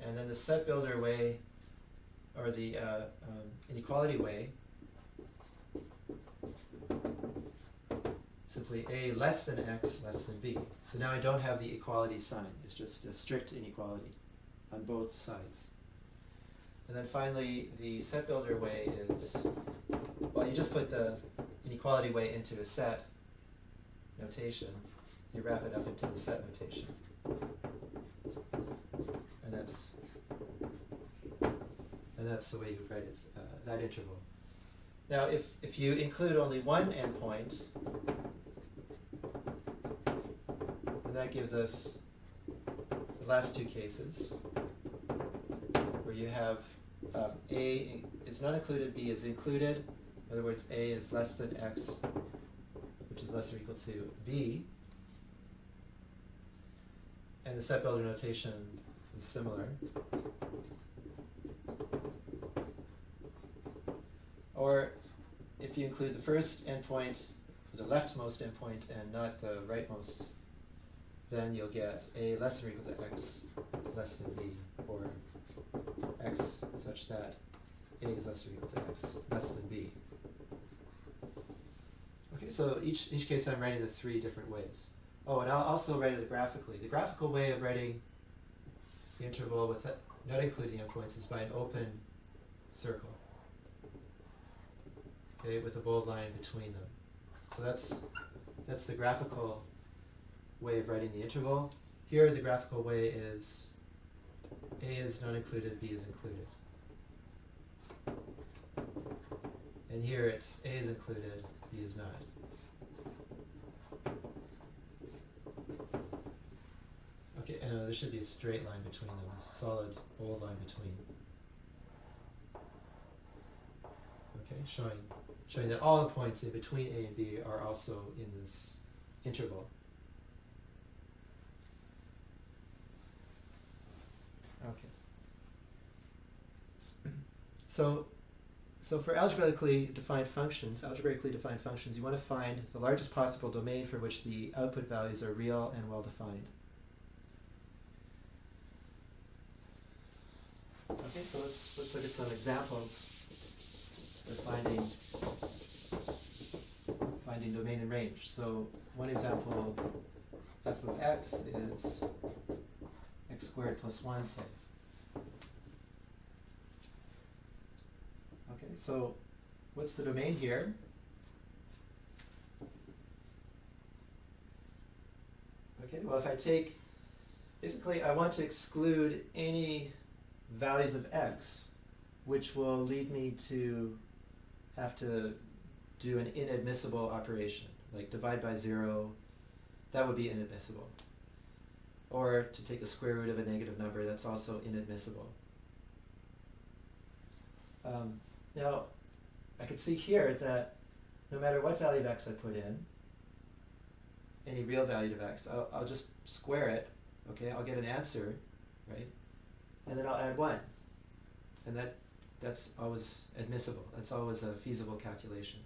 And then the set builder way, or the inequality way, simply A less than X less than B. So now I don't have the equality sign. It's just a strict inequality on both sides. And then finally, the set builder way is, well, you just put the inequality way into a set notation. You wrap it up into the set notation. And that's the way you write it, that interval. Now, if you include only one endpoint, then that gives us the last two cases, where you have A is not included, B is included. In other words, A is less than X, which is less or equal to B. And the set builder notation is similar. Or if you include the first endpoint, the leftmost endpoint, and not the rightmost, then you'll get A less than or equal to X less than B, or X such that A is less or equal to X less than B. Okay, so each case I'm writing the 3 different ways. Oh, and I'll also write it graphically. The graphical way of writing the interval with not including endpoints is by an open circle. Okay, with a bold line between them. So that's the graphical way of writing the interval. Here the graphical way is A is not included, B is included. And here it's A is included, B is not. Okay, there should be a straight line between them, a solid bold line between. Okay, showing that all the points in between A and B are also in this interval. Okay. So for algebraically defined functions, you want to find the largest possible domain for which the output values are real and well defined. Okay, so let's look at some examples for finding domain and range. So one example, f of x is x squared plus 1, say. Okay, so what's the domain here? Okay, well, if I take, basically I want to exclude any values of x which will lead me to have to do an inadmissible operation, like divide by 0, that would be inadmissible. Or to take the square root of a negative number, that's also inadmissible. Now, I can see here that no matter what value of x I put in, any real value of x, I'll just square it, okay? I'll get an answer, right? And then I'll add 1. And that's always admissible. That's always a feasible calculation.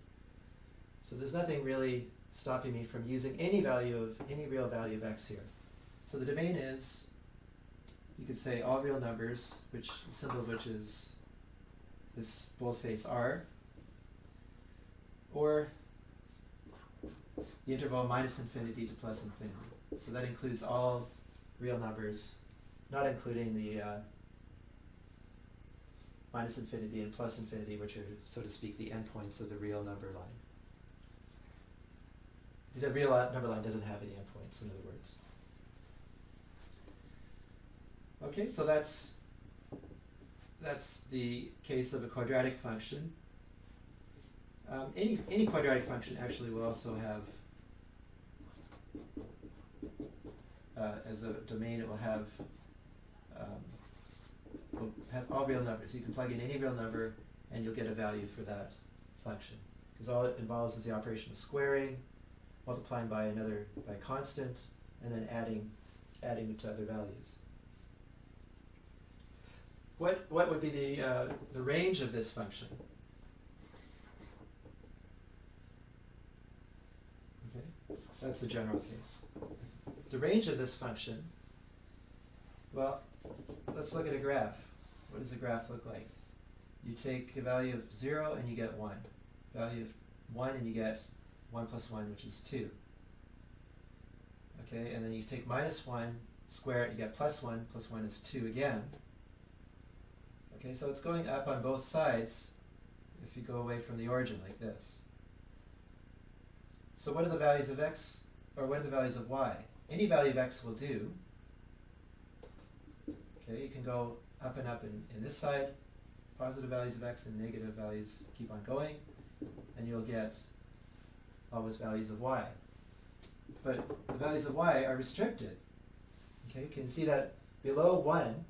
So there's nothing really stopping me from using any real value of x here. So the domain is, you could say all real numbers, which the symbol of which is this boldface R, or the interval minus infinity to plus infinity. So that includes all real numbers, not including the minus infinity and plus infinity, which are, so to speak, the endpoints of the real number line. The real number line doesn't have any endpoints, in other words. Okay, so that's the case of a quadratic function. Any quadratic function actually will also have, as a domain, it will have all real numbers. You can plug in any real number and you'll get a value for that function. Because all it involves is the operation of squaring, multiplying by by a constant, and then adding it to other values. What would be the range of this function? Okay, that's the general case. The range of this function, well, let's look at a graph. What does a graph look like? You take a value of 0 and you get 1. Value of 1 and you get 1 plus 1, which is 2. Okay, and then you take minus 1, square it, you get plus 1 is 2 again. Okay, so it's going up on both sides if you go away from the origin like this. So what are the values of x, or what are the values of y? Any value of x will do. Okay, you can go up and up in this side, positive values of x and negative values keep on going, and you'll get always values of y. But the values of y are restricted. Okay, you can see that below 1,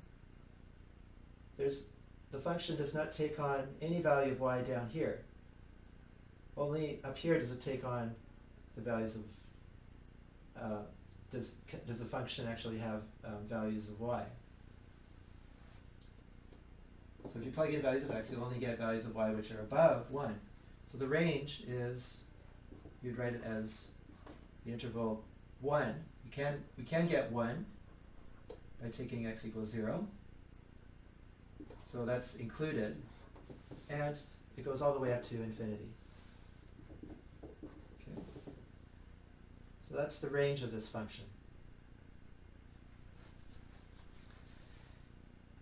the function does not take on any value of y down here. Only up here does it take on the values of, does the function actually have values of y. So if you plug in values of x, you'll only get values of y which are above 1. So the range is, you'd write it as the interval 1. We can get 1 by taking x equals 0. So that's included. And it goes all the way up to infinity. Okay. So that's the range of this function.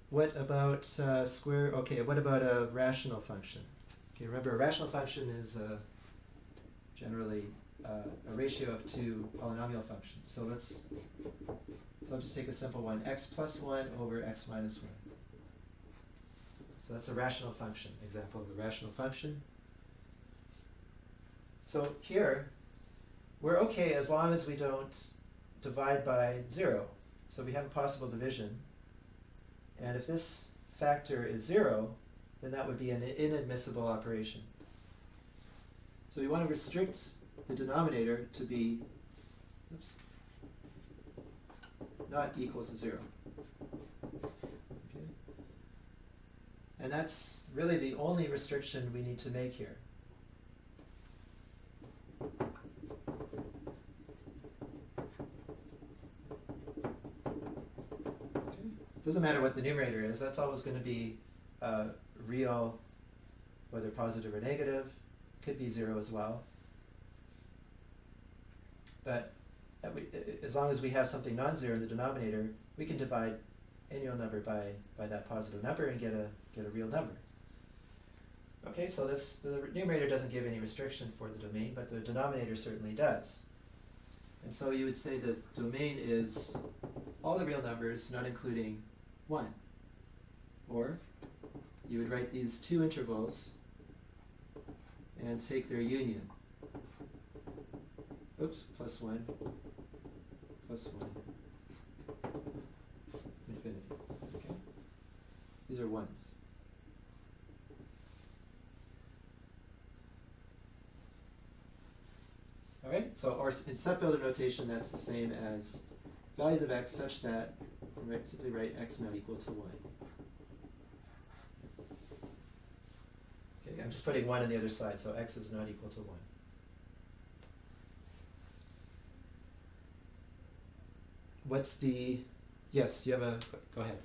What about what about a rational function? Okay, remember a rational function is generally a ratio of two polynomial functions. So I'll just take a simple one, x plus 1 over x minus 1. So that's a rational function, example of a rational function. So here, we're okay as long as we don't divide by 0. So we have a possible division. And if this factor is 0, then that would be an inadmissible operation. So we want to restrict the denominator to be not equal to 0. Okay? And that's really the only restriction we need to make here. Doesn't matter what the numerator is, that's always going to be real, whether positive or negative. Could be 0 as well. But as long as we have something non-zero in the denominator, we can divide any real number by that positive number and get a real number. Okay, so the numerator doesn't give any restriction for the domain, but the denominator certainly does. And so you would say the domain is all the real numbers, not including 1. Or you would write these two intervals and take their union. Oops, plus 1, plus 1, infinity. Okay? These are 1s. All right. right? So, or in set builder notation, that's the same as values of x such that, simply write x not equal to 1. Okay, I'm just putting 1 on the other side, so x is not equal to 1. What's the, yes, you have a, go ahead.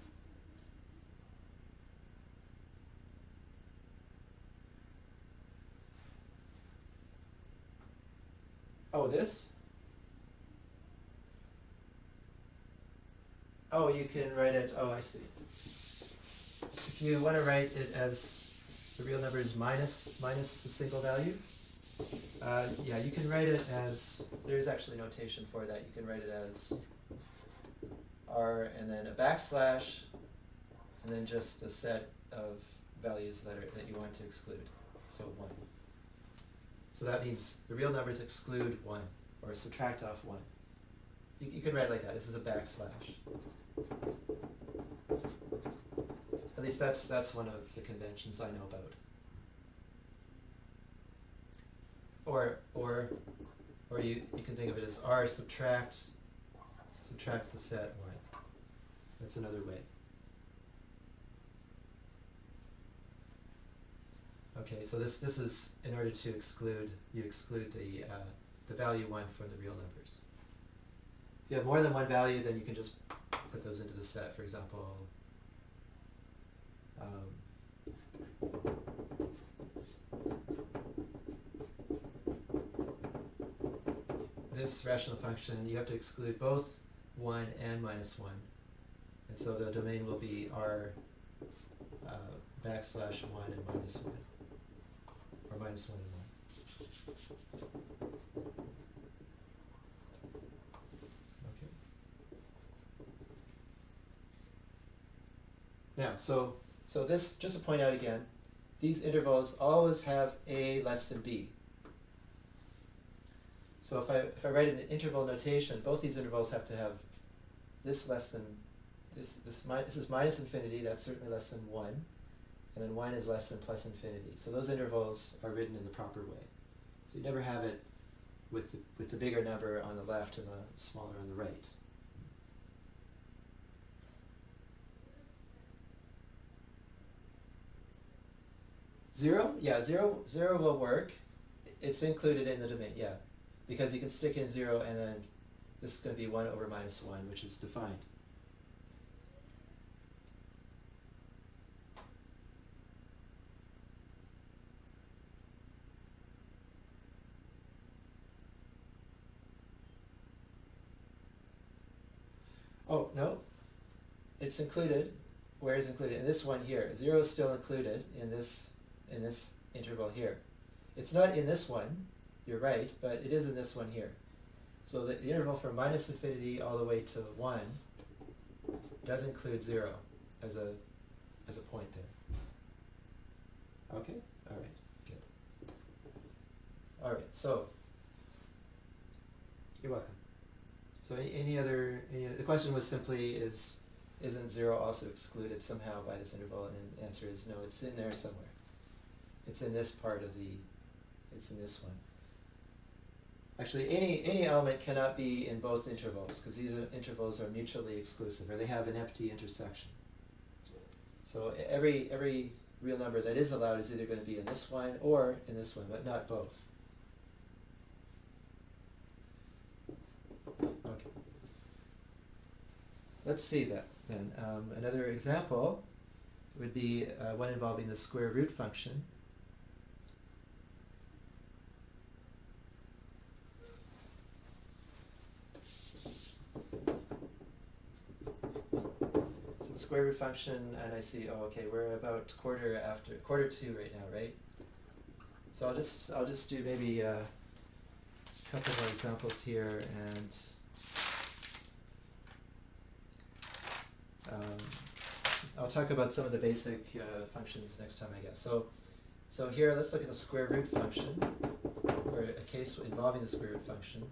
Oh, this? Oh, you can write it, oh, I see. If you want to write it as the real number is minus a single value, yeah, you can write it as, there's actually notation for that. You can write it as r and then a backslash, and then just the set of values that you want to exclude, so 1. So that means the real numbers exclude 1, or subtract off 1. You can write it like that. This is a backslash. At least that's one of the conventions I know about. Or you can think of it as r subtract the set 1. That's another way. Okay, so this is in order to exclude, you exclude the value 1 from the real numbers. If you have more than one value, then you can just put those into the set. For example, this rational function, you have to exclude both 1 and minus 1. And so the domain will be r backslash 1 and minus 1. Or minus 1 and 1. Okay. Now, so this, just to point out again, these intervals always have a less than b. So if I write an interval notation, both these intervals have to have this less than, this is minus infinity, that's certainly less than 1, and then 1 is less than plus infinity. So those intervals are written in the proper way. So you never have it with the bigger number on the left and the smaller on the right. Zero? Yeah, zero will work. It's included in the domain, yeah. Because you can stick in 0 and then this is going to be 1 over minus 1, which is defined. Oh, no. It's included. Where is included? In this one here. 0 is still included in this interval here. It's not in this one, you're right, but it is in this one here. So the interval from minus infinity all the way to 1 does include 0 as a point there. Okay? All right, good. All right, so you're welcome. So the question was simply, isn't 0 also excluded somehow by this interval? And the answer is no, it's in there somewhere. It's in this part of it's in this one. Actually, any element cannot be in both intervals, because these intervals are mutually exclusive, or they have an empty intersection. So every real number that is allowed is either going to be in this one or in this one, but not both. Okay. Let's see that then. Another example would be one involving the square root function. So the square root function, and I see, oh, okay, we're about quarter to right now, right? So I'll just do maybe a couple more examples here, and I'll talk about some of the basic functions next time, I guess. So here, let's look at the square root function, or a case involving the square root function.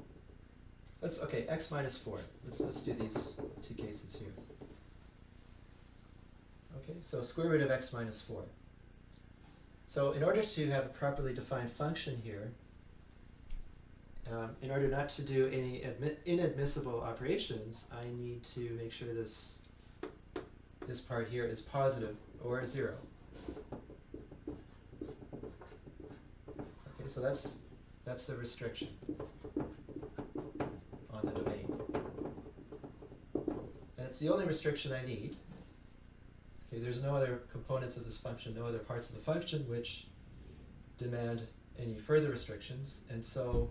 Okay, x minus 4. Let's do these two cases here. Okay, so square root of x minus 4. So in order to have a properly defined function here, In order not to do any inadmissible operations, I need to make sure this part here is positive or 0. Okay, so that's the restriction on the domain. And it's the only restriction I need. Okay, there's no other components of this function, no other parts of the function which demand any further restrictions, and so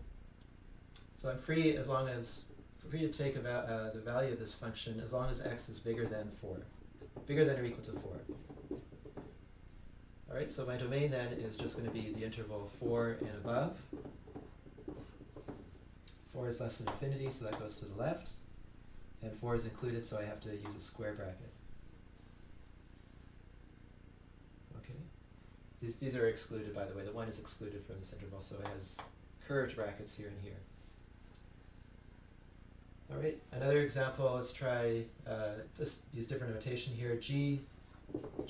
I'm free to take the value of this function as long as x is bigger than 4, bigger than or equal to 4. All right, so my domain then is just going to be the interval 4 and above. 4 is less than infinity, so that goes to the left, and 4 is included, so I have to use a square bracket. Okay, these are excluded, by the way. The 1 is excluded from this interval, so it has curved brackets here and here. All right, another example, let's try use different notation here. G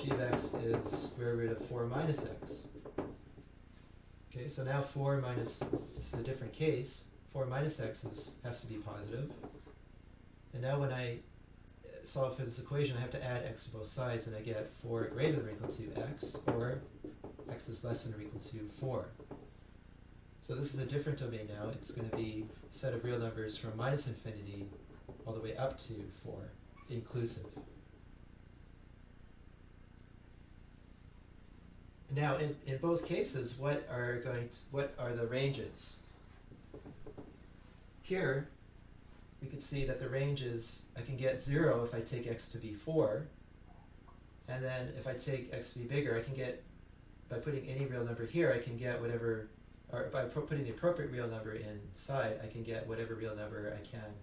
of x is square root of 4 minus x. Okay, so now 4 minus, this is a different case. 4 minus x has to be positive. And now when I solve for this equation, I have to add x to both sides, and I get 4 greater than or equal to x, or x is less than or equal to 4. So this is a different domain now. It's going to be a set of real numbers from minus infinity all the way up to 4, inclusive. Now, in both cases, what are the ranges? Here, we can see that the range is, I can get 0 if I take x to be 4, and then if I take x to be bigger, I can get, by putting any real number here, I can get whatever, or by putting the appropriate real number inside, I can get whatever real number I can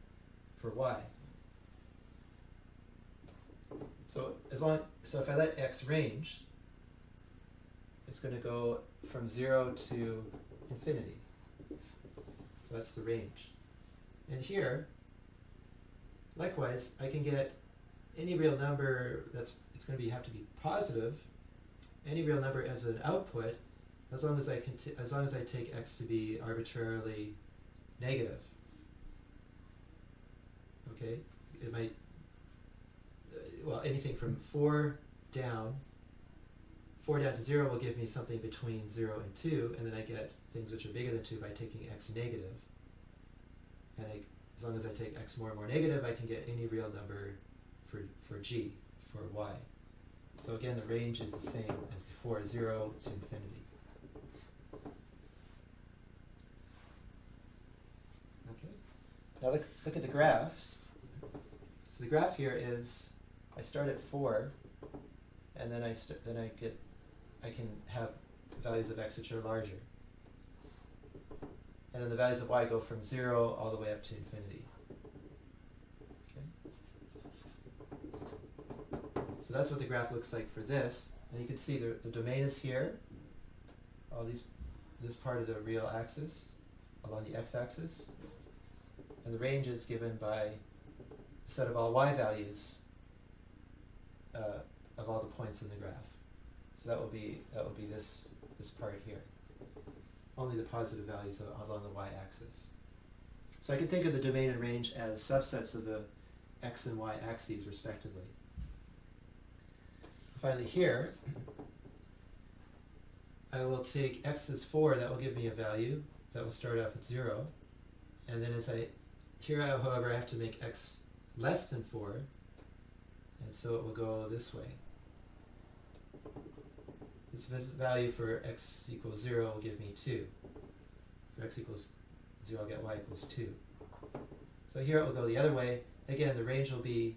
for y. So if I let x range, it's going to go from 0 to infinity. So that's the range. And here, likewise, I can get any real number it's going to have to be positive, any real number as an output, as long as I take x to be arbitrarily negative. Okay, it might well, anything from 4 down to 0 will give me something between 0 and 2, and then I get things which are bigger than 2 by taking x negative. And as long as I take x more and more negative, I can get any real number for g, for y. So again, the range is the same as before, 0 to infinity. Okay. Now look at the graphs. So the graph here is, I start at 4, and then I can have values of x which are larger. And then the values of y go from 0 all the way up to infinity. Okay. So that's what the graph looks like for this. And you can see the domain is here. This part of the real axis along the x-axis. And the range is given by the set of all y values of all the points in the graph. So that will be this part here. Only the positive values along the y-axis. So I can think of the domain and range as subsets of the x and y axes, respectively. Finally here, I will take x as 4, that will give me a value that will start off at 0. And then however, I have to make x less than 4, and so it will go this way. This value for x equals 0 will give me 2. For x equals 0, I'll get y equals 2. So here it will go the other way. Again, the range will be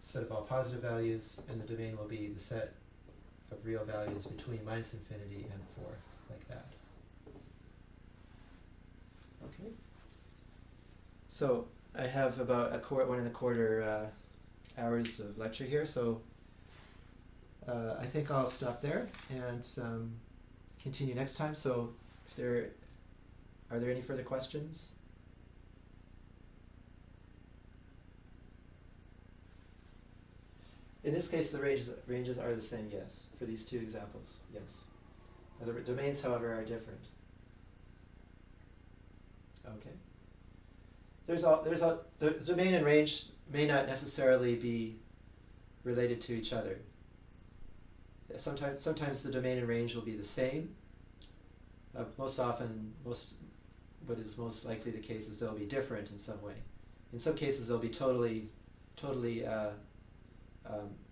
the set of all positive values, and the domain will be the set of real values between minus infinity and 4, like that. Okay. So I have about 1.25 hours of lecture here, so I think I'll stop there and continue next time. So are there any further questions? In this case, the ranges are the same, yes, for these two examples, yes. The domains, however, are different. Okay. The domain and range may not necessarily be related to each other. Sometimes the domain and range will be the same. Most often, what is most likely the case is they'll be different in some way. In some cases, they'll be totally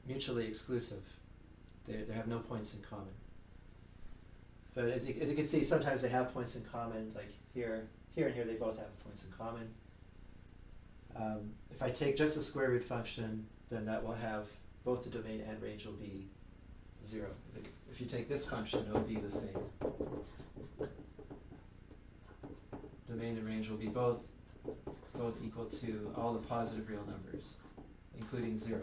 mutually exclusive. They have no points in common. But as you can see, sometimes they have points in common. Like here and here, they both have points in common. If I take just the square root function, then that will have both the domain and range will be 0. If you take this function, it will be the same. Domain and range will be both equal to all the positive real numbers, including 0.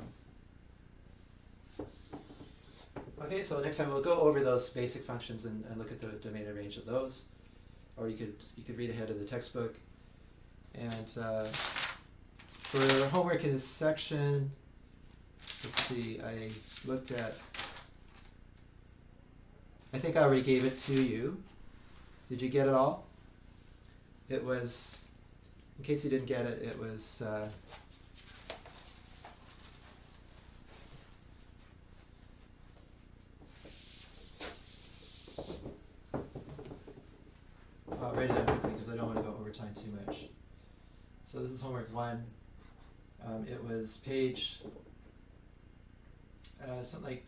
Okay, so next time we'll go over those basic functions and look at the domain and range of those. Or you could read ahead of the textbook. And for homework in this section, let's see, I looked at, I think I already gave it to you. Did you get it all? It was, in case you didn't get it, it was I'll write it down quickly because I don't want to go over time too much. So this is homework 1. It was page something like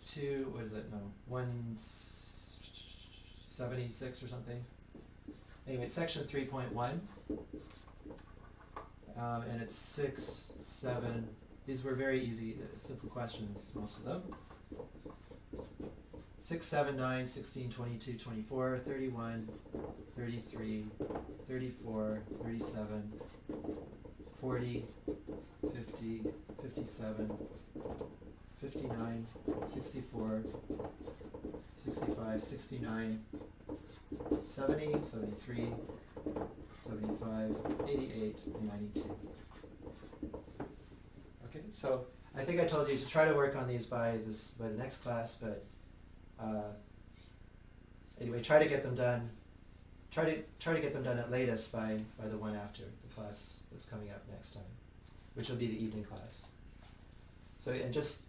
176 or something. Anyway, section 3.1, and it's 6, 7. These were very easy, simple questions, most of them. 6, 7, 9, 16, 22, 24, 31, 33, 34, 37, 40, 50, 57, 59, 64, 65, 69, 70, 73, 75, 88, and 92. Okay, so I think I told you to try to work on these by the next class, but anyway, try to get them done. Try to get them done at latest by the one after, the class that's coming up next time, which will be the evening class. So, and just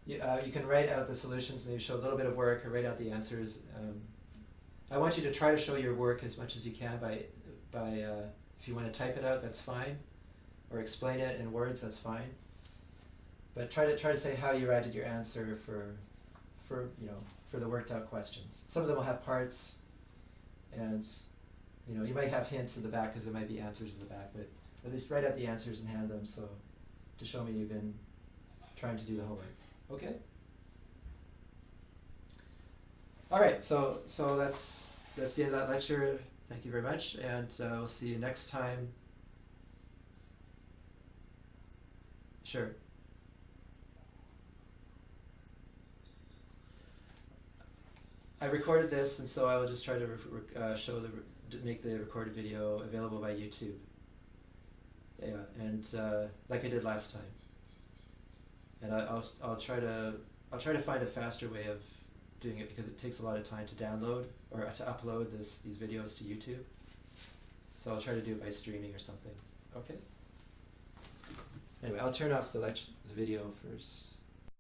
you can write out the solutions, maybe show a little bit of work, or write out the answers. I want you to try to show your work as much as you can by if you want to type it out, that's fine, or explain it in words, that's fine. But try to say how you added your answer for the worked out questions. Some of them will have parts, and you might have hints in the back because there might be answers in the back, but at least write out the answers and hand them so to show me you've been trying to do the homework. Okay? All right, so that's the end of that lecture. Thank you very much, and we'll see you next time. Sure. I recorded this, and so I will just try to make the recorded video available by YouTube. Yeah, and like I did last time. And I'll try to find a faster way of doing it because it takes a lot of time to download or to upload these videos to YouTube. So I'll try to do it by streaming or something. Okay. Anyway, I'll turn off the video first.